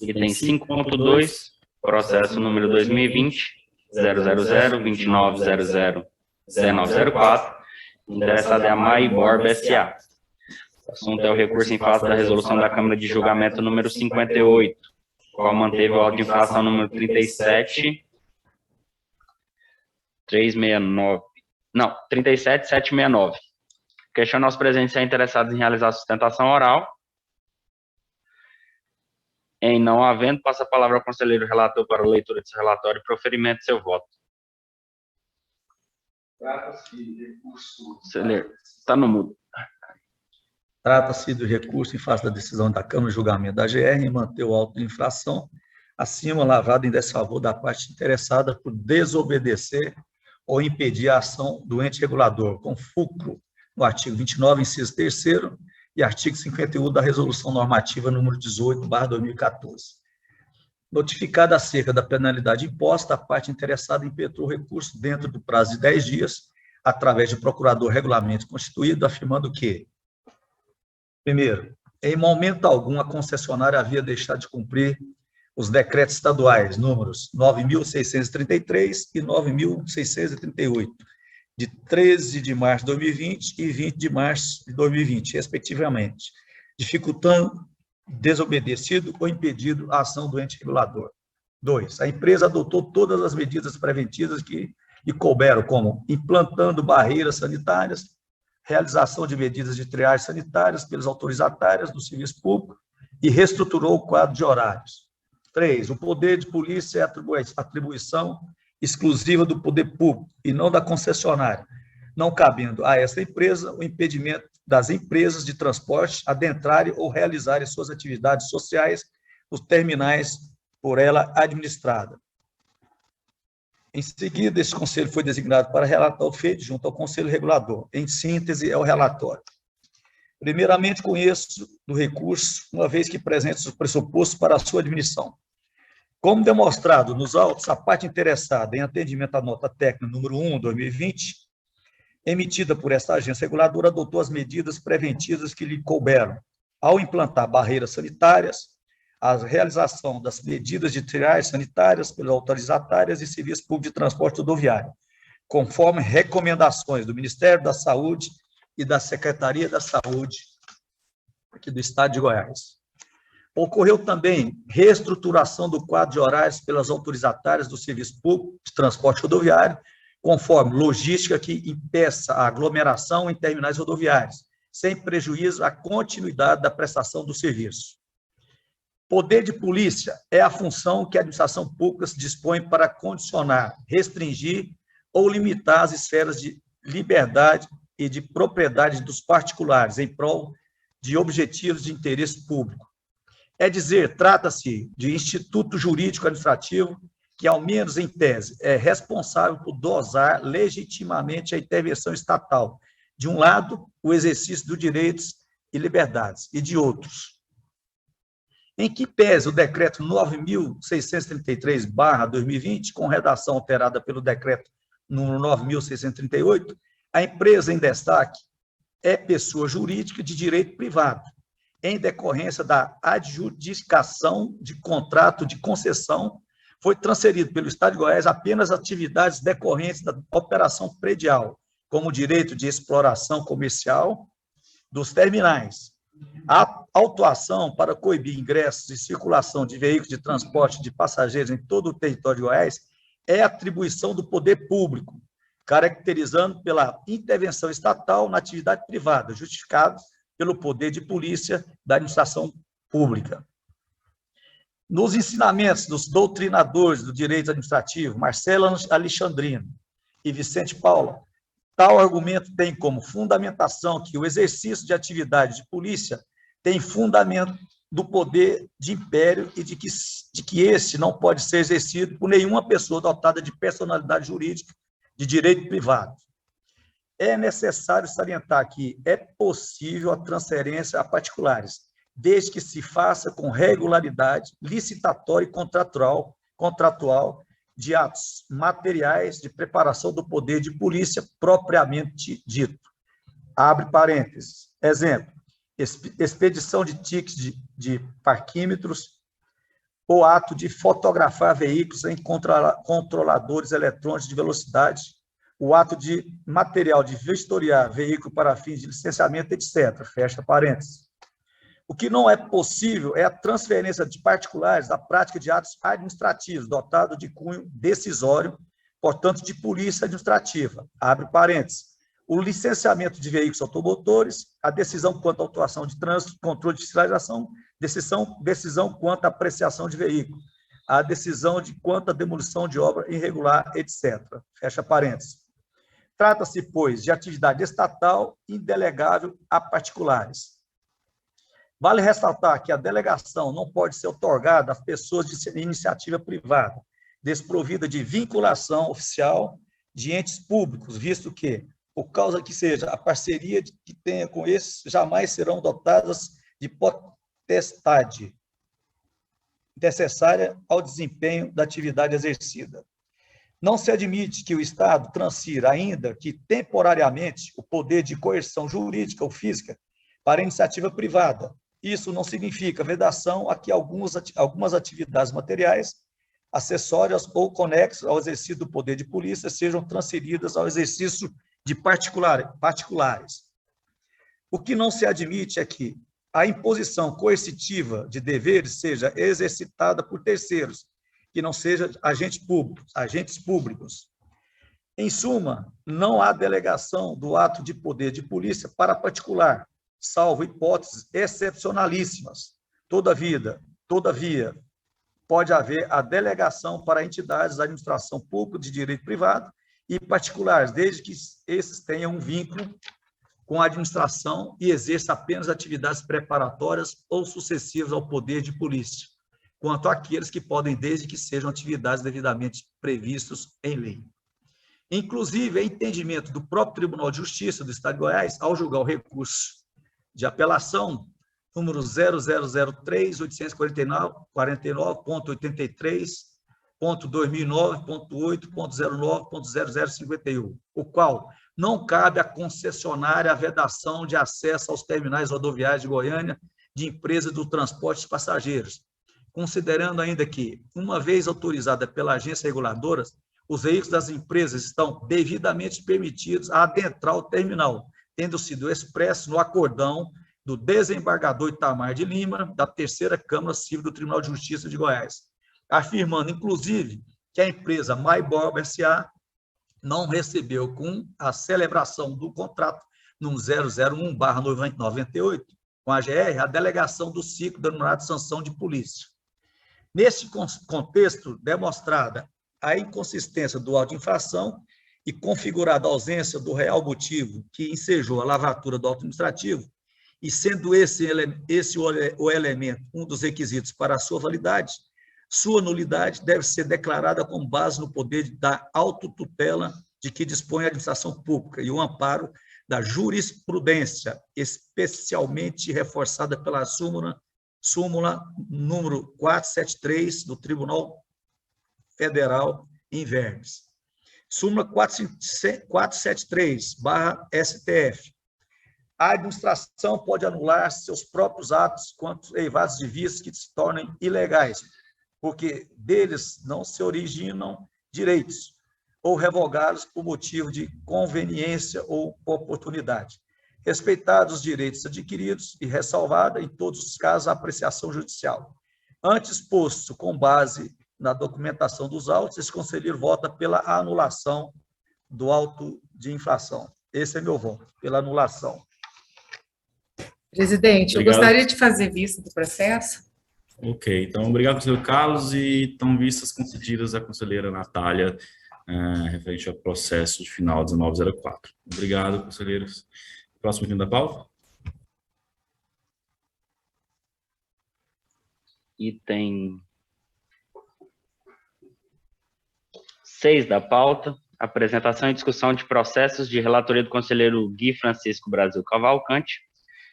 Item 5.2, processo número 2020, 000-2900-1904, interessado é a Mai Borba S.A. O assunto é o recurso em face da resolução da Câmara de Julgamento número 58, qual manteve o auto de infração número 37769. Questiono aos presentes se é interessados em realizar sustentação oral. Em não havendo, passa a palavra ao conselheiro relator para a leitura de seu relatório e proferimento de seu voto. Trata-se de recurso... Conselheiro, está no mudo. Trata-se do recurso em face da decisão da Câmara de Julgamento da GR em manter o auto de infração acima lavrado em desfavor da parte interessada por desobedecer ou impedir a ação do ente regulador, com fulcro no artigo 29, inciso 3º, e artigo 51 da Resolução Normativa número 18/2014. Notificada acerca da penalidade imposta, a parte interessada impetrou o recurso dentro do prazo de 10 dias, através de procurador regulamento constituído, afirmando que, primeiro, em momento algum a concessionária havia deixado de cumprir os decretos estaduais números 9.633 e 9.638, de 13 de março de 2020 e 20 de março de 2020, respectivamente, dificultando, desobedecido ou impedido a ação do ente regulador. 2. A empresa adotou todas as medidas preventivas que lhe couberam, como implantando barreiras sanitárias, realização de medidas de triagem sanitárias pelos autorizatários do serviço público e reestruturou o quadro de horários. 3. O poder de polícia é atribuição exclusiva do poder público e não da concessionária, não cabendo a essa empresa o impedimento das empresas de transporte adentrarem ou realizarem suas atividades sociais nos terminais por ela administrada. Em seguida, esse conselho foi designado para relatar o feito junto ao conselho regulador. Em síntese, é o relatório. Primeiramente, conheço do recurso, uma vez que presente os pressupostos para a sua admissão. Como demonstrado nos autos, a parte interessada em atendimento à nota técnica número 1/2020, emitida por esta agência reguladora, adotou as medidas preventivas que lhe couberam, ao implantar barreiras sanitárias, a realização das medidas de triagem sanitárias pelas autorizatárias e serviços públicos de transporte rodoviário, conforme recomendações do Ministério da Saúde e da Secretaria da Saúde aqui do Estado de Goiás. Ocorreu também reestruturação do quadro de horários pelas autorizatárias do Serviço Público de Transporte Rodoviário, conforme logística que impeça a aglomeração em terminais rodoviários, sem prejuízo à continuidade da prestação do serviço. Poder de polícia é a função que a administração pública se dispõe para condicionar, restringir ou limitar as esferas de liberdade e de propriedade dos particulares em prol de objetivos de interesse público. É dizer, trata-se de instituto jurídico administrativo que, ao menos em tese, é responsável por dosar legitimamente a intervenção estatal, de um lado, o exercício dos direitos e liberdades, e de outros. Em que pese o decreto 9.633/2020, com redação alterada pelo decreto número 9.638, a empresa em destaque é pessoa jurídica de direito privado, em decorrência da adjudicação de contrato de concessão, foi transferido pelo Estado de Goiás apenas atividades decorrentes da operação predial, como o direito de exploração comercial dos terminais. A autuação para coibir ingressos e circulação de veículos de transporte de passageiros em todo o território de Goiás é atribuição do poder público, caracterizando pela intervenção estatal na atividade privada, justificado pelo poder de polícia da administração pública. Nos ensinamentos dos doutrinadores do direito administrativo, Marcelo Alexandrino e Vicente Paula, tal argumento tem como fundamentação que o exercício de atividade de polícia tem fundamento do poder de império e de que este não pode ser exercido por nenhuma pessoa dotada de personalidade jurídica de direito privado. É necessário salientar que é possível a transferência a particulares, desde que se faça com regularidade licitatória e contratual de atos materiais de preparação do poder de polícia propriamente dito. Abre parênteses. Exemplo, expedição de tickets de parquímetros ou ato de fotografar veículos em controladores eletrônicos de velocidade, o ato de material de vistoriar veículo para fins de licenciamento, etc. Fecha parênteses. O que não é possível é a transferência de particulares da prática de atos administrativos, dotado de cunho decisório, portanto, de polícia administrativa. Abre parênteses. O licenciamento de veículos automotores, a decisão quanto à autuação de trânsito, controle de fiscalização, decisão quanto à apreciação de veículo, a decisão de quanto à demolição de obra irregular, etc. Fecha parênteses. Trata-se, pois, de atividade estatal indelegável a particulares. Vale ressaltar que a delegação não pode ser otorgada a pessoas de iniciativa privada, desprovida de vinculação oficial de entes públicos, visto que, por causa que seja a parceria que tenha com esses, jamais serão dotadas de potestade necessária ao desempenho da atividade exercida. Não se admite que o Estado transfira, ainda que temporariamente, o poder de coerção jurídica ou física para a iniciativa privada. Isso não significa vedação a que algumas atividades materiais, acessórias ou conexas ao exercício do poder de polícia sejam transferidas ao exercício de particulares. O que não se admite é que a imposição coercitiva de deveres seja exercitada por terceiros, que não sejam agentes públicos. Em suma, não há delegação do ato de poder de polícia para particular, salvo hipóteses excepcionalíssimas. Todavia, pode haver a delegação para entidades da administração pública de direito privado e particulares, desde que esses tenham um vínculo com a administração e exerça apenas atividades preparatórias ou sucessivas ao poder de polícia, quanto àqueles que podem, desde que sejam atividades devidamente previstas em lei. Inclusive, é entendimento do próprio Tribunal de Justiça do Estado de Goiás, ao julgar o recurso de apelação número 0003.849.43.2009.8.09.0051, o qual não cabe à concessionária a vedação de acesso aos terminais rodoviários de Goiânia de empresa do transporte de passageiros, considerando ainda que, uma vez autorizada pela agência reguladora, os veículos das empresas estão devidamente permitidos a adentrar o terminal, tendo sido expresso no acordão do desembargador Itamar de Lima, da Terceira Câmara Civil do Tribunal de Justiça de Goiás, afirmando, inclusive, que a empresa MyBob S.A. não recebeu, com a celebração do contrato número 001/98 com a GR, a delegação do ciclo denominado sanção de polícia. Nesse contexto, demonstrada a inconsistência do auto de infração e configurada a ausência do real motivo que ensejou a lavratura do auto administrativo, e sendo esse o elemento, um dos requisitos para a sua validade, sua nulidade deve ser declarada com base no poder da autotutela de que dispõe a administração pública e o amparo da jurisprudência, especialmente reforçada pela súmula número 473 do Tribunal Federal em Vermes. Súmula 473/STF. A administração pode anular seus próprios atos quanto eivados de vias que se tornem ilegais, porque deles não se originam direitos, ou revogá-los por motivo de conveniência ou oportunidade, respeitados os direitos adquiridos e ressalvada, em todos os casos, a apreciação judicial. Antes posto, com base na documentação dos autos, esse conselheiro vota pela anulação do auto de infração. Esse é meu voto, pela anulação. Presidente, Obrigado. eu gostaria de fazer vista do processo. Ok, então, obrigado, conselheiro Carlos, e estão vistas concedidas à conselheira Natália, referente ao processo de final 1904. Obrigado, conselheiros. Próximo item da pauta. Item 6 da pauta, apresentação e discussão de processos de relatoria do conselheiro Gui Francisco Brasil Cavalcante.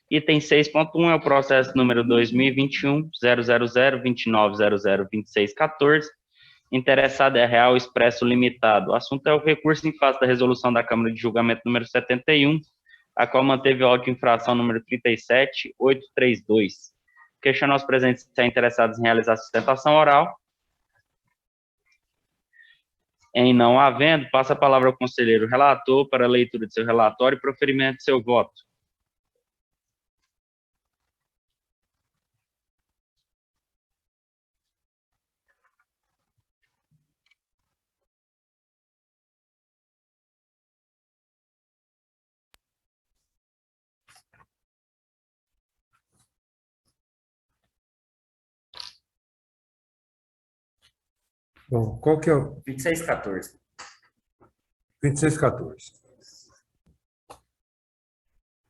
Item 6.1 é o processo número 2021.00029002614, interessado é a Real Expresso Limitado. O assunto é o recurso em face da resolução da Câmara de Julgamento número 71, a qual manteve o auto de infração número 37832. Questiono aos presentes se são interessados em realizar a sustentação oral. Em não havendo, passa a palavra ao conselheiro relator para a leitura de seu relatório e proferimento de seu voto. Bom, qual que é o 2614. 2614?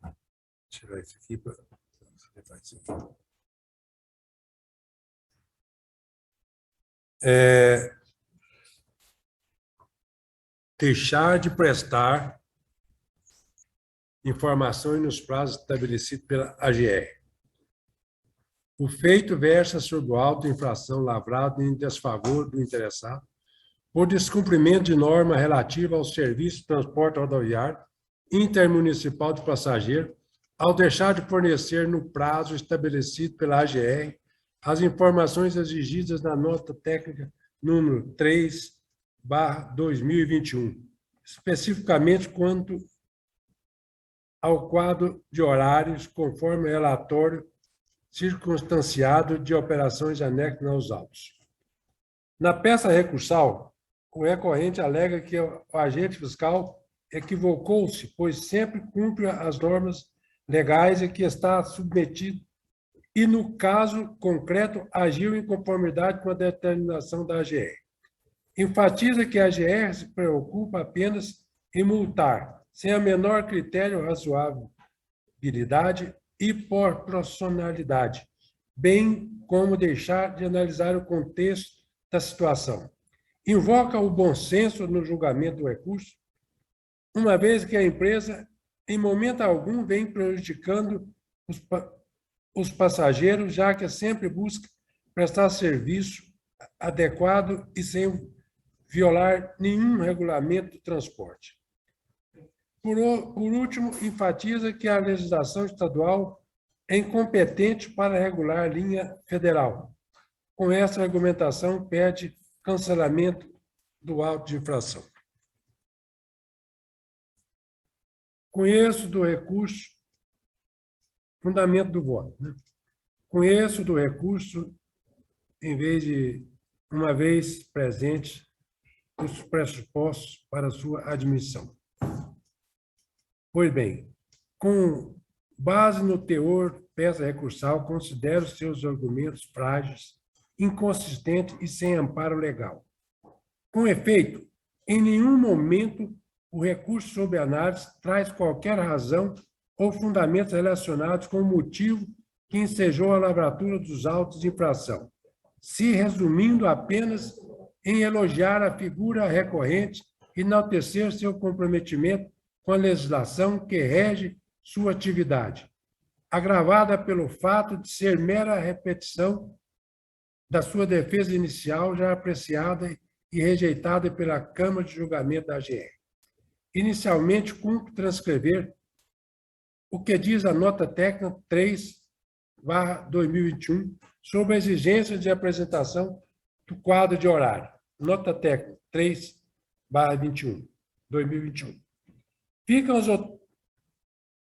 Vou tirar isso aqui para levar isso aqui. Deixar de prestar informações nos prazos estabelecidos pela AGR. O feito versa sobre o auto de infração lavrado em desfavor do interessado por descumprimento de norma relativa ao serviço de transporte rodoviário intermunicipal de passageiro, ao deixar de fornecer no prazo estabelecido pela AGR as informações exigidas na nota técnica número 3/2021, especificamente quanto ao quadro de horários, conforme o relatório circunstanciado de operações anexas aos autos. Na peça recursal, o recorrente alega que o agente fiscal equivocou-se, pois sempre cumpre as normas legais a que está submetido e, no caso concreto, agiu em conformidade com a determinação da AGR. Enfatiza que a AGR se preocupa apenas em multar, sem a menor critério razoabilidade e proporcionalidade, bem como deixar de analisar o contexto da situação. Invoca o bom senso no julgamento do recurso, uma vez que a empresa, em momento algum, vem prejudicando os passageiros, já que sempre busca prestar serviço adequado e sem violar nenhum regulamento do transporte. Por último, enfatiza que a legislação estadual é incompetente para regular a linha federal. Com essa argumentação, pede cancelamento do auto de infração. Conheço do recurso fundamento do voto. Né? Conheço do recurso, em vez de, uma vez presente, os pressupostos para sua admissão. Pois bem, com base no teor peça recursal, considero seus argumentos frágeis, inconsistentes e sem amparo legal. Com efeito, em nenhum momento o recurso sob análise traz qualquer razão ou fundamentos relacionados com o motivo que ensejou a lavratura dos autos de infração, se resumindo apenas em elogiar a figura recorrente e enaltecer seu comprometimento com a legislação que rege sua atividade, agravada pelo fato de ser mera repetição da sua defesa inicial já apreciada e rejeitada pela Câmara de Julgamento da AGR. Inicialmente, cumpre transcrever o que diz a nota técnica 3/2021 sobre a exigência de apresentação do quadro de horário. Nota técnica 3/21, 2021. Ficam as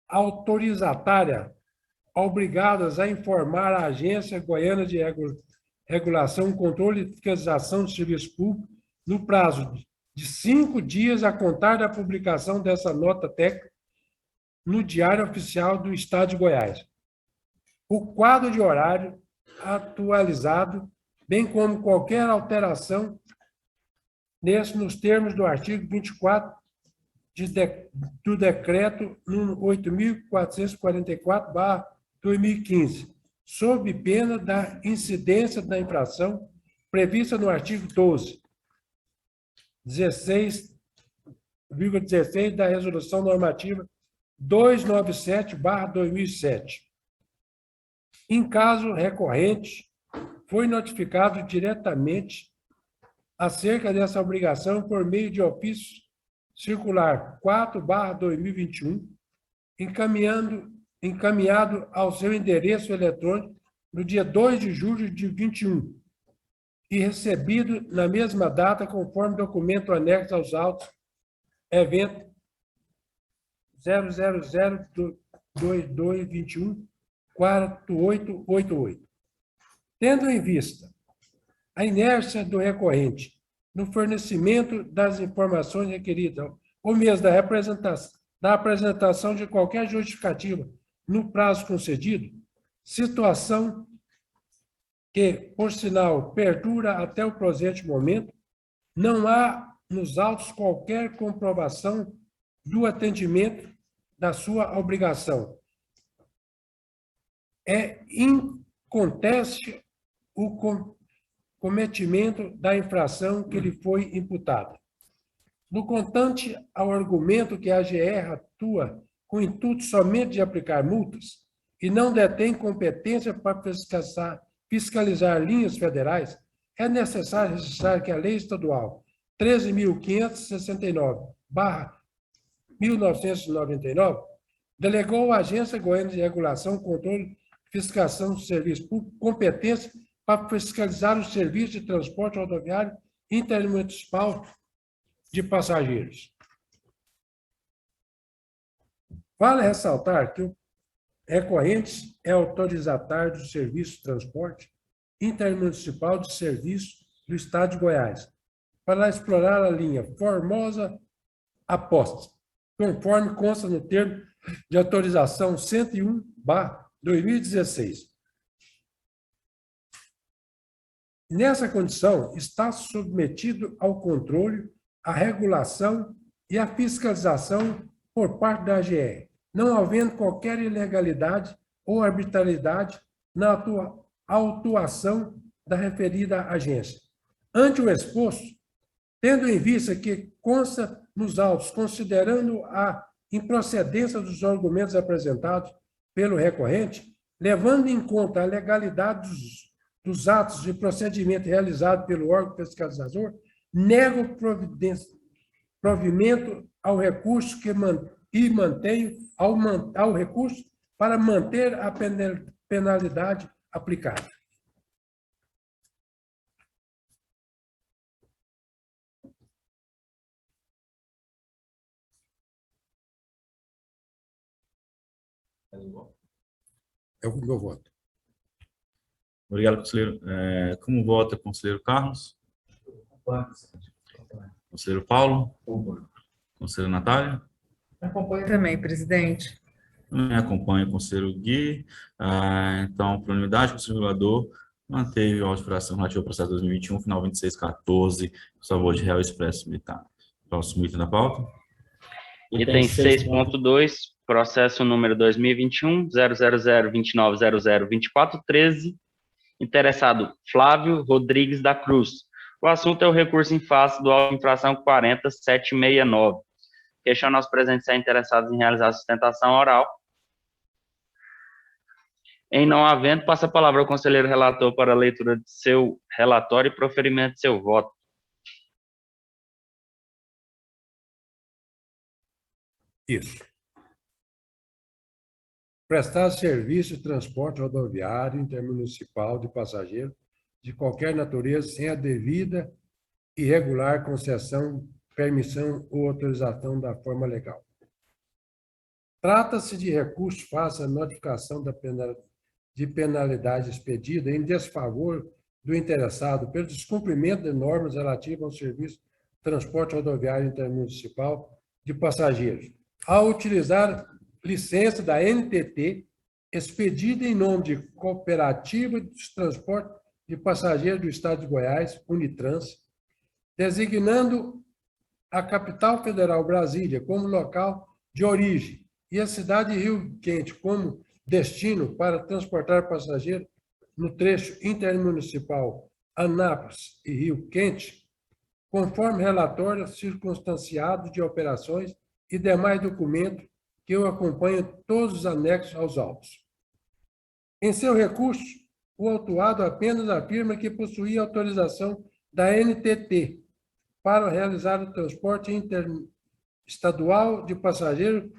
autorizatárias obrigadas a informar a Agência Goiana de Regulação, Controle e Fiscalização do Serviço Público no prazo de 5 dias a contar da publicação dessa nota técnica no Diário Oficial do Estado de Goiás. O quadro de horário atualizado, bem como qualquer alteração nos termos do artigo 24 do Decreto número 8.444/2015, sob pena da incidência da infração prevista no artigo 12, 16,16 da Resolução Normativa 297/2007. Em caso recorrente, foi notificado diretamente acerca dessa obrigação por meio de ofício circular 4/2021, encaminhado ao seu endereço eletrônico no dia 2 de julho de 21 e recebido na mesma data conforme documento anexo aos autos, evento 0002221-4888. Tendo em vista a inércia do recorrente no fornecimento das informações requeridas, ou mesmo da apresentação de qualquer justificativa no prazo concedido, situação que, por sinal, perdura até o presente momento, não há nos autos qualquer comprovação do atendimento da sua obrigação. É inconteste o cometimento da infração que lhe foi imputada. No contante ao argumento que a AGR atua com o intuito somente de aplicar multas e não detém competência para fiscalizar linhas federais, é necessário registrar que a Lei Estadual 13.569/1999 delegou à Agência Goiana de Regulação, Controle e Fiscalização do Serviço Público competência para fiscalizar os serviços de transporte rodoviário intermunicipal de passageiros. Vale ressaltar que o recorrente é autorizatário do Serviço de Transporte Intermunicipal de Serviço do Estado de Goiás, para explorar a linha Formosa-Apóstolo, conforme consta no termo de autorização 101/2016. Nessa condição, está submetido ao controle, à regulação e à fiscalização por parte da AGR, não havendo qualquer ilegalidade ou arbitrariedade na atuação da referida agência. Ante o exposto, tendo em vista que consta nos autos, considerando a improcedência dos argumentos apresentados pelo recorrente, levando em conta a legalidade dos atos de procedimento realizado pelo órgão fiscalizador, nego provimento ao recurso e mantenho ao recurso para manter a penalidade aplicada. É o meu voto. Obrigado, conselheiro. Como vota o conselheiro Carlos? Conselheiro Paulo? Conselheiro Natália? Acompanho também, presidente. Também acompanha o conselheiro Gui. Então, por unanimidade, o conselheiro regulador manteve a alteração relativa ao processo 2021, final 2614, por favor de réu expresso militar. Próximo item da pauta. Item 6.2, processo número 2021-000-2900-2413, interessado Flávio Rodrigues da Cruz. O assunto é o recurso em face do auto de infração 40769. Questiono aos presentes se interessados em realizar a sustentação oral. Em não havendo, passa a palavra ao conselheiro relator para a leitura de seu relatório e proferimento de seu voto. Isso. Prestar serviço de transporte rodoviário intermunicipal de passageiros de qualquer natureza sem a devida e regular concessão, permissão ou autorização da forma legal. Trata-se de recurso face à notificação de penalidade expedida em desfavor do interessado pelo descumprimento de normas relativas ao serviço de transporte rodoviário intermunicipal de passageiros, ao utilizar licença da NTT expedida em nome de Cooperativa de Transporte de Passageiros do Estado de Goiás, Unitrans, designando a capital federal Brasília como local de origem e a cidade de Rio Quente como destino para transportar passageiros no trecho intermunicipal Anápolis e Rio Quente, conforme relatório circunstanciado de operações e demais documentos que eu acompanho todos os anexos aos autos. Em seu recurso, o autuado apenas afirma que possuía autorização da NTT para realizar o transporte interestadual de passageiros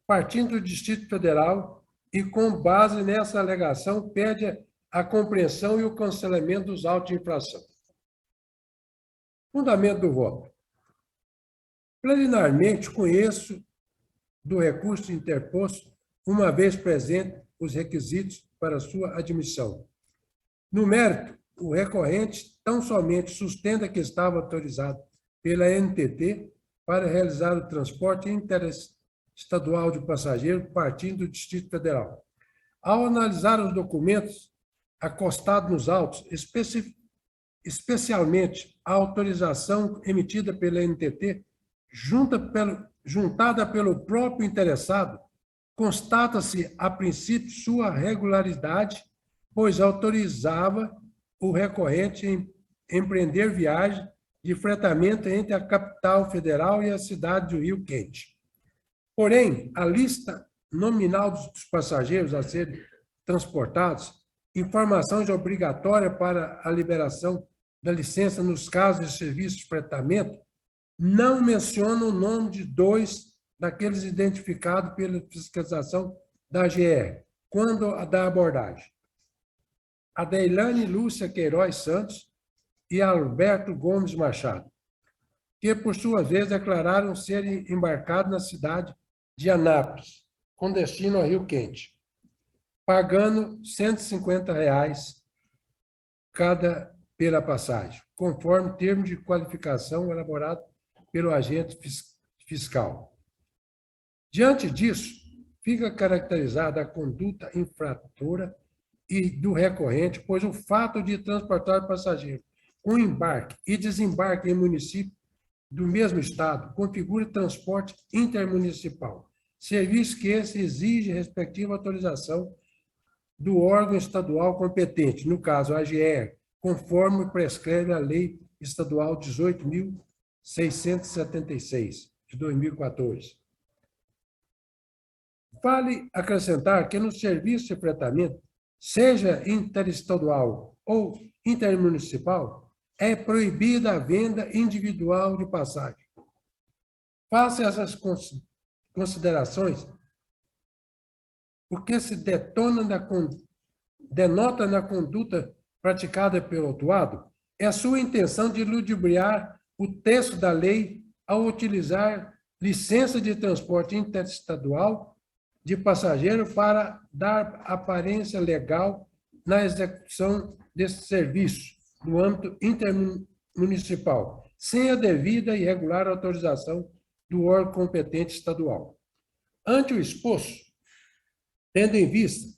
partindo do Distrito Federal e, com base nessa alegação, pede a compreensão e o cancelamento dos autos de infração. Fundamento do voto. Preliminarmente, conheço do recurso interposto, uma vez presente os requisitos para sua admissão. No mérito, o recorrente tão somente sustenta que estava autorizado pela NTT para realizar o transporte interestadual de passageiros partindo do Distrito Federal. Ao analisar os documentos acostados nos autos, especialmente a autorização emitida pela NTT, juntada pelo próprio interessado, constata-se, a princípio, sua regularidade, pois autorizava o recorrente em empreender viagem de fretamento entre a capital federal e a cidade de Rio Quente. Porém, a lista nominal dos passageiros a serem transportados, informações obrigatórias para a liberação da licença nos casos de serviço de fretamento, não menciona o nome de dois daqueles identificados pela fiscalização da GR, quando da abordagem. A Deilane Lúcia Queiroz Santos e Alberto Gomes Machado, que, por sua vez, declararam serem embarcados na cidade de Anápolis, com destino ao Rio Quente, pagando R$ 150 cada pela passagem, conforme termo de qualificação elaborado pelo agente fiscal. Diante disso, fica caracterizada a conduta infratora e do recorrente, pois o fato de transportar passageiro com embarque e desembarque em município do mesmo estado configura transporte intermunicipal, serviço que esse exige respectiva autorização do órgão estadual competente, no caso a AGR, conforme prescreve a Lei Estadual 18.676, de 2014. Vale acrescentar que no serviço de fretamento, seja interestadual ou intermunicipal, é proibida a venda individual de passagem. Face a essas considerações, o que se denota na conduta praticada pelo autuado é a sua intenção de ludibriar o texto da lei ao utilizar licença de transporte interestadual de passageiro para dar aparência legal na execução desse serviço no âmbito intermunicipal, sem a devida e regular autorização do órgão competente estadual. Ante o exposto, tendo em vista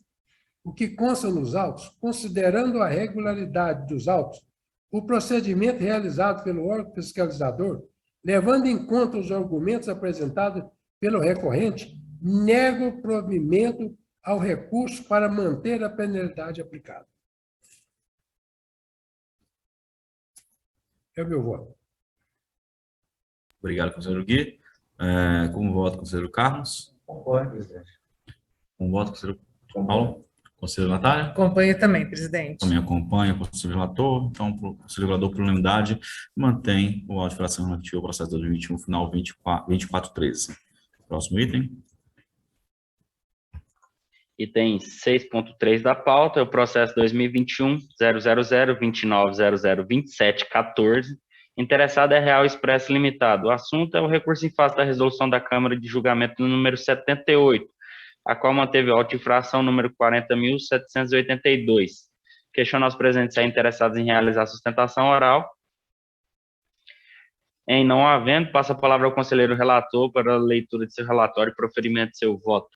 o que consta nos autos, considerando a regularidade dos autos, o procedimento realizado pelo órgão fiscalizador, levando em conta os argumentos apresentados pelo recorrente, nego o provimento ao recurso para manter a penalidade aplicada. É o meu voto. Obrigado, conselheiro Gui. Como voto, conselheiro Carlos? Concordo, presidente. Como voto, conselheiro Paulo? Conselheiro Natália? Acompanho também, presidente. Também acompanha o conselheiro relator. Então, o conselheiro relator, por unanimidade, mantém o auto de infração relativo ao processo 2021, final 2413. Próximo item. Item 6.3 da pauta é o processo 2021-000-29002714. Interessado é Real Expresso Limitado. O assunto é o recurso em face da resolução da Câmara de Julgamento número 78, a qual manteve auto de infração número 40.782. Questiona aos presentes se é interessados em realizar sustentação oral. Em não havendo, passa a palavra ao conselheiro relator para a leitura de seu relatório e proferimento de seu voto.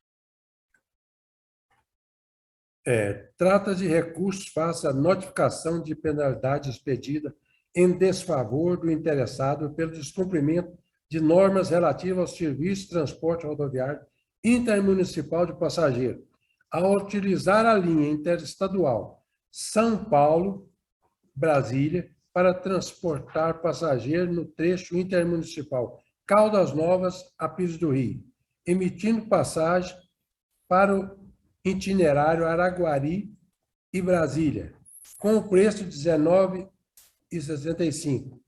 Trata de recurso face à notificação de penalidade expedida em desfavor do interessado pelo descumprimento de normas relativas ao serviço de transporte rodoviário intermunicipal de passageiro, ao utilizar a linha interestadual São Paulo-Brasília para transportar passageiro no trecho intermunicipal Caldas Novas a Pires do Rio, emitindo passagem para o itinerário Araguari e Brasília, com o preço de R$ 19,65,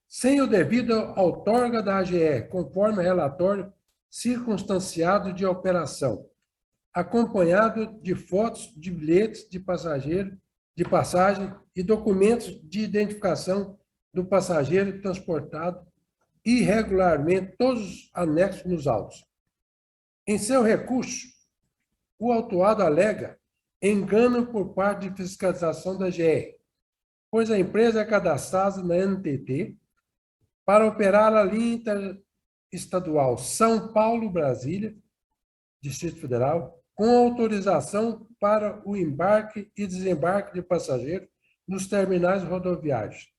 sem o devido outorga da AGE, conforme relatório circunstanciado de operação, acompanhado de fotos de bilhetes de passageiro, de passagem e documentos de identificação do passageiro transportado irregularmente, todos os anexos nos autos. Em seu recurso, o autuado alega engano por parte de fiscalização da GR, pois a empresa é cadastrada na NTT para operar a linha interestadual São Paulo-Brasília, Distrito Federal, com autorização para o embarque e desembarque de passageiros nos terminais rodoviários,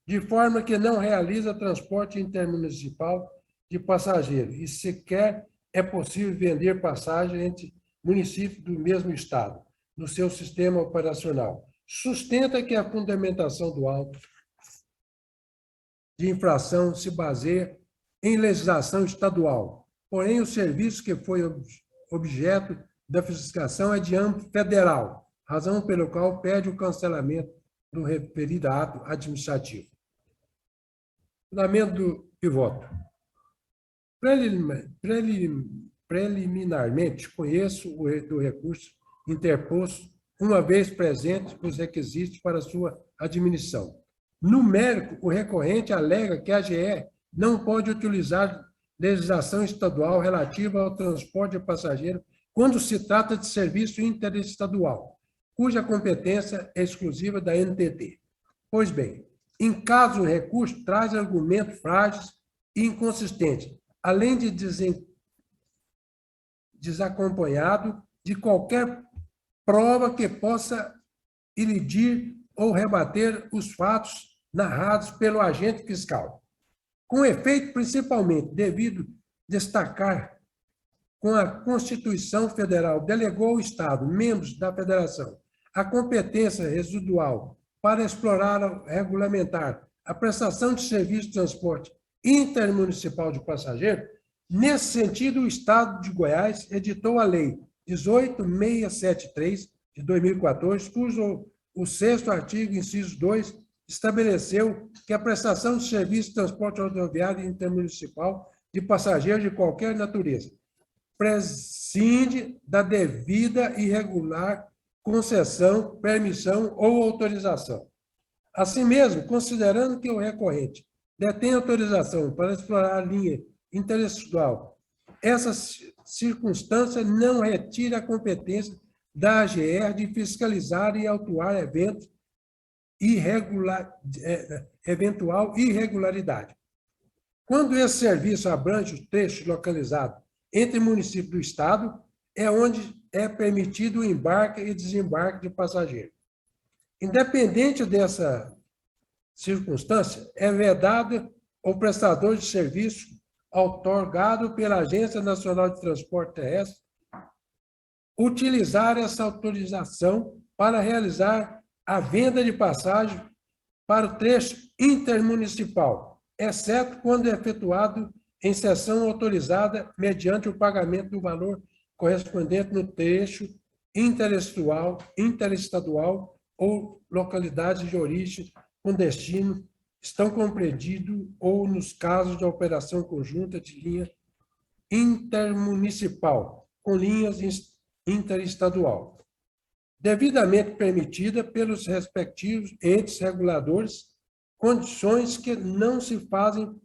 de forma que não realiza transporte intermunicipal de passageiros e sequer é possível vender passagem entre municípios do mesmo estado, no seu sistema operacional. Sustenta que a fundamentação do auto de infração se baseia em legislação estadual, porém o serviço que foi objeto da fiscalização é de âmbito federal, razão pelo qual pede o cancelamento do referido ato administrativo. Fundamento e voto. Preliminarmente, conheço do recurso interposto, uma vez presente os requisitos para sua admissão. No mérito, o recorrente alega que a AGE não pode utilizar legislação estadual relativa ao transporte de passageiro quando se trata de serviço interestadual, cuja competência é exclusiva da NTT. Pois bem, em caso o recurso traz argumentos frágeis e inconsistentes, além de desacompanhado de qualquer prova que possa ilidir ou rebater os fatos narrados pelo agente fiscal. Com efeito, principalmente, devido destacar com a Constituição Federal, delegou ao Estado, membros da Federação, a competência residual para explorar, regulamentar a prestação de serviço de transporte intermunicipal de passageiro. Nesse sentido, o Estado de Goiás editou a Lei 18.673, de 2014, cujo o 6º artigo, inciso 2, estabeleceu que a prestação de serviço de transporte rodoviário intermunicipal de passageiros de qualquer natureza prescinde da devida e regular concessão, permissão ou autorização. Assim mesmo, considerando que o recorrente detém autorização para explorar a linha interestadual. Essa circunstância não retira a competência da AGR de fiscalizar e autuar eventual irregularidade. Quando esse serviço abrange o trecho localizado entre municípios do Estado, é onde é permitido o embarque e desembarque de passageiros. Independente dessa circunstância, é vedado ao prestador de serviço outorgado pela Agência Nacional de Transporte Terrestre utilizar essa autorização para realizar a venda de passagem para o trecho intermunicipal, exceto quando é efetuado em sessão autorizada mediante o pagamento do valor correspondente no trecho interestadual ou localidade de origem com destino estão compreendidos ou nos casos de operação conjunta de linha intermunicipal com linhas interestadual, devidamente permitida pelos respectivos entes reguladores, condições que não se fazem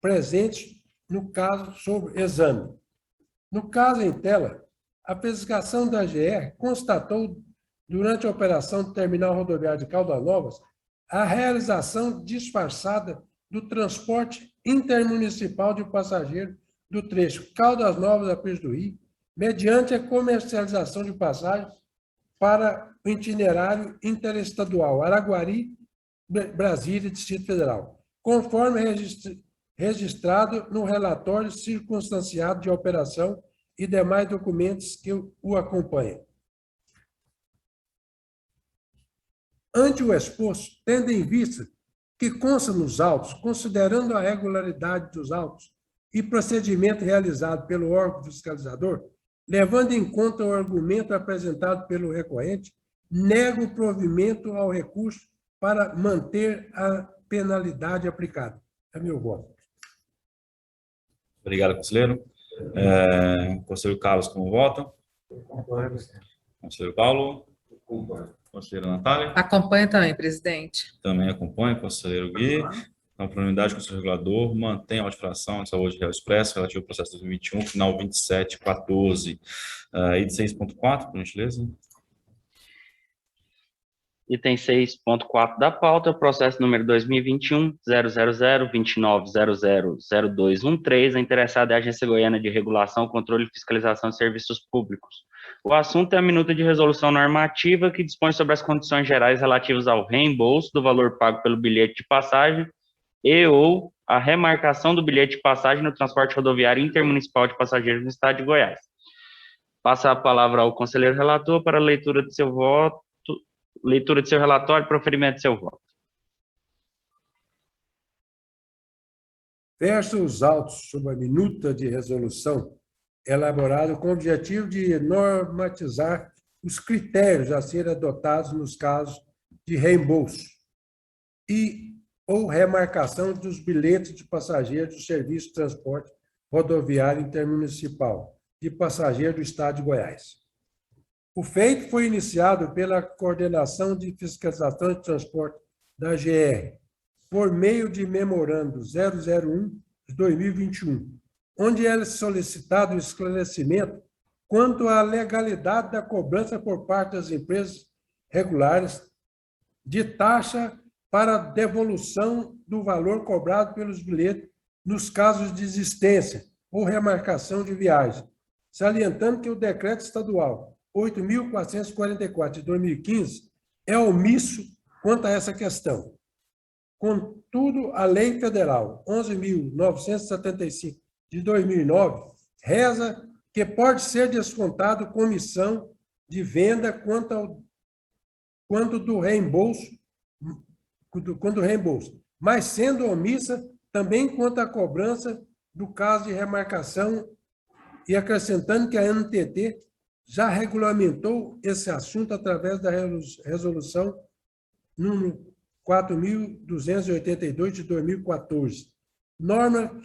presentes no caso sob exame. No caso em tela, a fiscalização da AGR constatou, durante a operação do Terminal Rodoviário de Caldas Novas, a realização disfarçada do transporte intermunicipal de passageiros do trecho Caldas Novas a Pires do Rio, mediante a comercialização de passagens para o itinerário interestadual Araguari, Brasília, Distrito Federal, conforme registrado no relatório circunstanciado de operação e demais documentos que o acompanham. Ante o exposto, tendo em vista que consta nos autos, considerando a regularidade dos autos e procedimento realizado pelo órgão fiscalizador, levando em conta o argumento apresentado pelo recorrente, nego o provimento ao recurso para manter a penalidade aplicada. É meu voto. Obrigado, conselheiro. Conselheiro Carlos, como vota? Conselheiro Paulo? Conselheira Natália? Acompanha também, presidente. Também acompanha. Conselheiro Gui? Então, para a unidade do Conselho Regulador, mantém a modificação de saúde real expresso relativo ao processo 2021, final 2714. Item 6.4, por gentileza. Item 6.4 da pauta, processo número 2021-000-29000213, a interessada é a Agência Goiana de Regulação, Controle e Fiscalização de Serviços Públicos. O assunto é a minuta de resolução normativa que dispõe sobre as condições gerais relativas ao reembolso do valor pago pelo bilhete de passagem e ou a remarcação do bilhete de passagem no transporte rodoviário intermunicipal de passageiros no estado de Goiás. Passa a palavra ao conselheiro relator para a leitura de seu voto, leitura de seu relatório e proferimento de seu voto. Verso os autos sobre a minuta de resolução elaborado com o objetivo de normatizar os critérios a serem adotados nos casos de reembolso e ou remarcação dos bilhetes de passageiros do Serviço de Transporte Rodoviário Intermunicipal de passageiros do Estado de Goiás. O feito foi iniciado pela Coordenação de Fiscalização de Transporte da GR, por meio de memorando 001 de 2021, onde é solicitado o esclarecimento quanto à legalidade da cobrança por parte das empresas regulares de taxa para devolução do valor cobrado pelos bilhetes nos casos de existência ou remarcação de viagem, salientando que o decreto estadual 8.444 de 2015 é omisso quanto a essa questão. Contudo, a Lei Federal 11.975 de 2009 reza que pode ser descontado comissão de venda quando do reembolso, mas sendo omissa também quanto à cobrança do caso de remarcação e acrescentando que a NTT já regulamentou esse assunto através da resolução número 4.282 de 2014, norma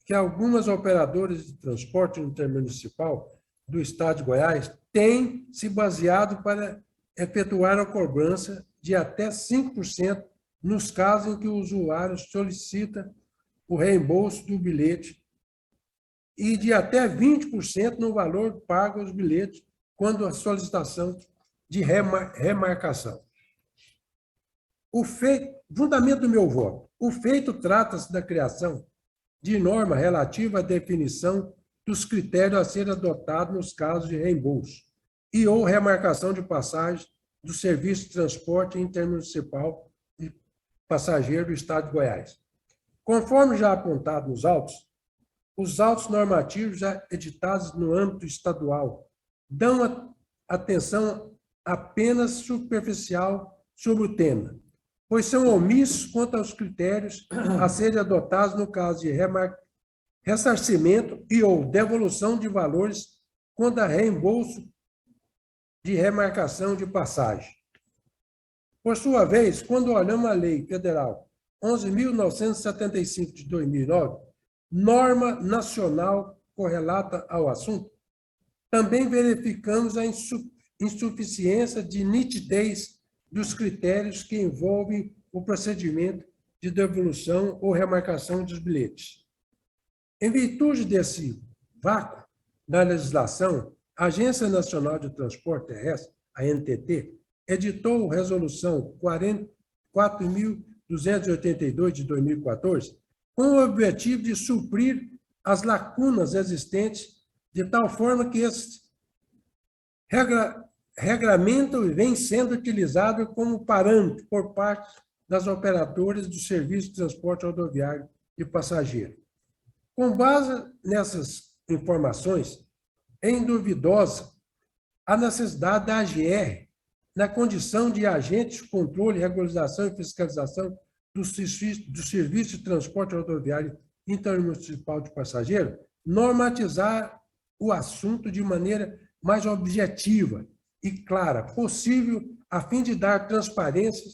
que algumas operadoras de transporte intermunicipal do Estado de Goiás têm se baseado para efetuar a cobrança de até 5% nos casos em que o usuário solicita o reembolso do bilhete e de até 20% no valor pago aos bilhetes quando a solicitação de remarcação. Fundamento do meu voto. O feito trata-se da criação de norma relativa à definição dos critérios a serem adotados nos casos de reembolso e ou remarcação de passagem do serviço de transporte intermunicipal de passageiro do Estado de Goiás. Conforme já apontado nos autos, os autos normativos já editados no âmbito estadual dão atenção apenas superficial sobre o tema, pois são omissos quanto aos critérios a serem adotados no caso de ressarcimento e ou devolução de valores quando há reembolso de remarcação de passagem. Por sua vez, quando olhamos a Lei Federal 11.975 de 2009, norma nacional correlata ao assunto, também verificamos a insuficiência de nitidez dos critérios que envolvem o procedimento de devolução ou remarcação dos bilhetes. Em virtude desse vácuo na legislação, a Agência Nacional de Transporte Terrestre, a ANTT, editou Resolução 4.282 de 2014, com o objetivo de suprir as lacunas existentes, de tal forma que esse regramento vem sendo utilizado como parâmetro por parte das operadoras do serviço de transporte rodoviário de passageiro. Com base nessas informações, é induvidosa a necessidade da AGR, na condição de agente de controle, regularização e fiscalização do serviço de transporte rodoviário intermunicipal de passageiro, normatizar o assunto de maneira mais objetiva e clara possível, a fim de dar transparência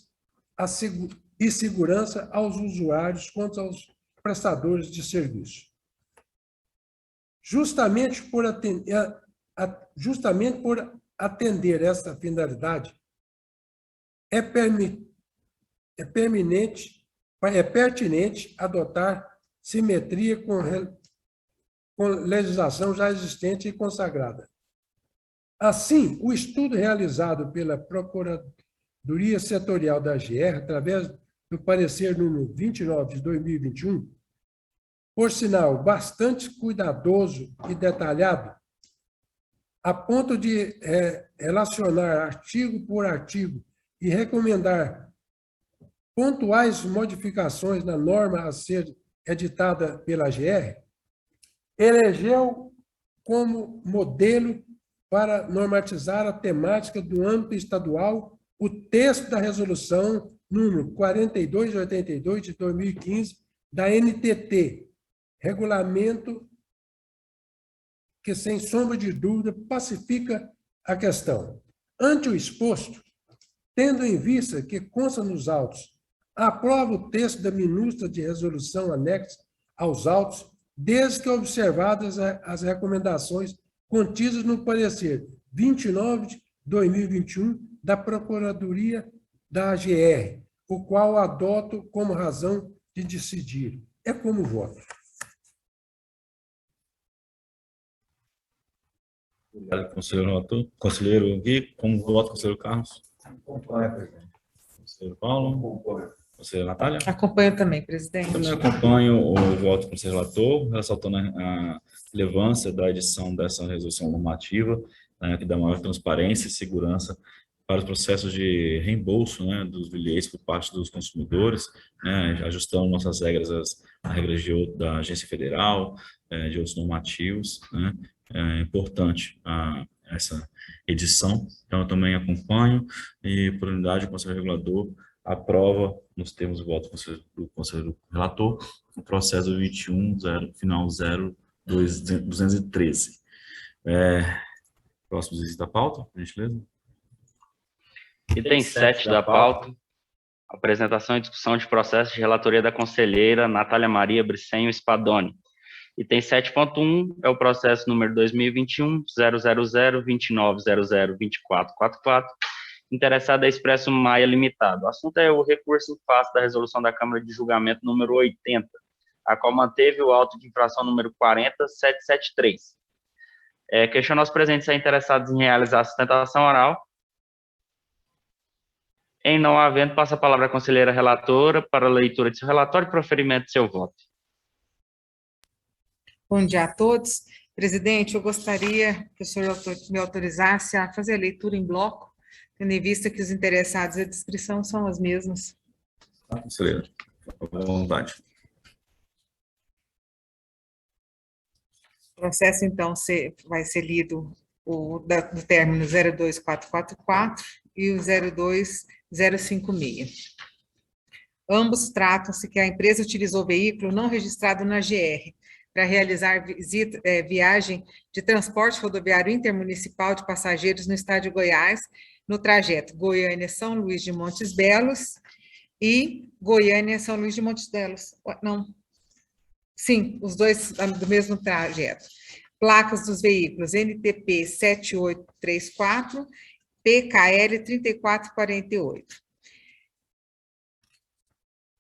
e segurança aos usuários quanto aos prestadores de serviço. Justamente por atender essa finalidade, é pertinente adotar simetria com legislação já existente e consagrada. Assim, o estudo realizado pela Procuradoria Setorial da AGR, através do parecer número 29 de 2021, por sinal bastante cuidadoso e detalhado, a ponto de relacionar artigo por artigo e recomendar pontuais modificações na norma a ser editada pela AGR, elegeu como modelo para normatizar a temática do âmbito estadual o texto da resolução número 4282 de 2015 da NTT, regulamento que, sem sombra de dúvida, pacifica a questão. Ante o exposto, tendo em vista que consta nos autos, aprova o texto da minuta de resolução anexa aos autos, desde que observadas as recomendações contidas no parecer 29 de 2021 da Procuradoria da AGR, o qual adoto como razão de decidir. É como voto. Obrigado, conselheiro relator. Conselheiro Gui, como voto, conselheiro Carlos? Acompanha, presidente. Conselheiro Paulo? Acompanha. Conselheiro Natália? Acompanho também, presidente. Também acompanho o voto do conselheiro relator, ressaltando a relevância da edição dessa resolução normativa, né, que dá maior transparência e segurança para os processos de reembolso, né, dos bilhetes por parte dos consumidores, né, ajustando nossas regras à regra da Agência Federal, de outros normativos, né. É importante essa edição, então eu também acompanho e, por unidade, o Conselho Regulador aprova, nos termos de voto do Conselho Relator, o processo 21, final 0213. Próximo item da pauta, por gentileza. Item 7 da pauta, apresentação e discussão de processo de relatoria da conselheira Natália Maria Bricenho Spadoni. Item 7.1 é o processo número 2021-000-2900-2444 Interessado é Expresso Maia Limitado. O assunto é o recurso em face da resolução da Câmara de Julgamento número 80, a qual manteve o auto de infração número 40773. Questiono aos presentes se interessados em realizar a sustentação oral. Em não havendo, passa a palavra à conselheira relatora para a leitura de seu relatório e proferimento de seu voto. Bom dia a todos. Presidente, eu gostaria que o senhor me autorizasse a fazer a leitura em bloco, tendo em vista que os interessados e a descrição são as mesmas. Conselheira, à vontade. O processo, então, vai ser lido do término 02444 e o 02056. Ambos tratam-se que a empresa utilizou veículo não registrado na GR para realizar viagem de transporte rodoviário intermunicipal de passageiros no estado de Goiás, no trajeto Goiânia-São Luís de Montes Belos e Goiânia-São Luís de Montes Belos. Não. Sim, os dois do mesmo trajeto. Placas dos veículos NTP 7834, PKL 3448.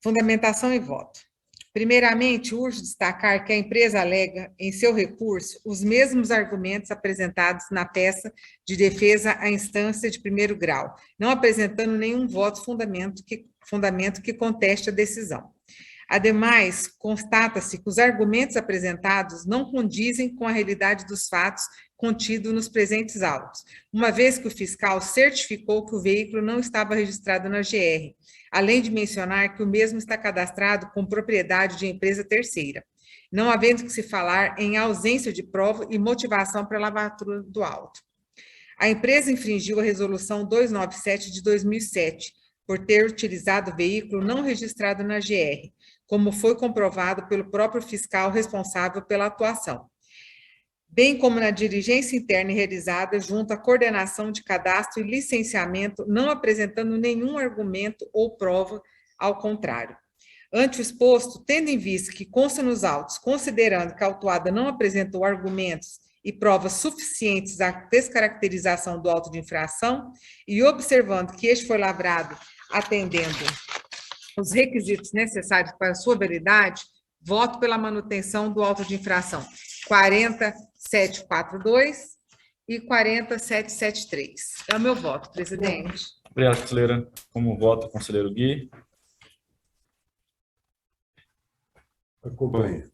Fundamentação e voto. Primeiramente, urge destacar que a empresa alega em seu recurso os mesmos argumentos apresentados na peça de defesa à instância de primeiro grau, não apresentando nenhum voto fundamento que conteste a decisão. Ademais, constata-se que os argumentos apresentados não condizem com a realidade dos fatos contidos nos presentes autos, uma vez que o fiscal certificou que o veículo não estava registrado na GR, além de mencionar que o mesmo está cadastrado com propriedade de empresa terceira, não havendo que se falar em ausência de prova e motivação para a lavatura do auto. A empresa infringiu a resolução 297 de 2007, por ter utilizado o veículo não registrado na GR, como foi comprovado pelo próprio fiscal responsável pela atuação, bem como na diligência interna realizada junto à coordenação de cadastro e licenciamento, não apresentando nenhum argumento ou prova ao contrário. Ante o exposto, tendo em vista que consta nos autos, considerando que a autuada não apresentou argumentos e provas suficientes à descaracterização do auto de infração, e observando que este foi lavrado atendendo os requisitos necessários para sua validade, voto pela manutenção do auto de infração 40742 e 40773. É o meu voto, presidente. Obrigado, conselheira. Como vota o conselheiro Gui? Acompanhe.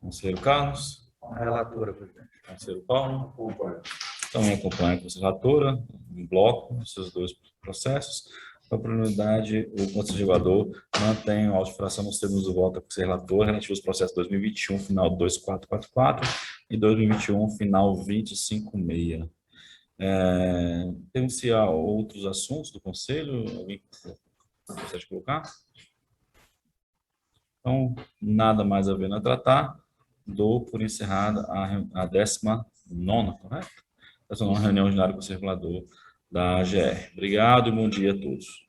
Conselheiro Carlos? Relatora, presidente. Conselheiro Paulo? Acompanhe. Então, acompanha com a relatora, em bloco, esses dois processos. Para a prioridade, o conselheiro mantém a auto de infração nos termos do voto do relator relativo aos processos 2021, final 2444 e 2021, final 256. Tem-se outros assuntos do conselho? Alguém gostaria de colocar? Então, nada mais a ver a tratar. Dou por encerrada a 19ª, correto? Essa é uma reunião ordinária com o conselho regulador da AGR. Obrigado e bom dia a todos.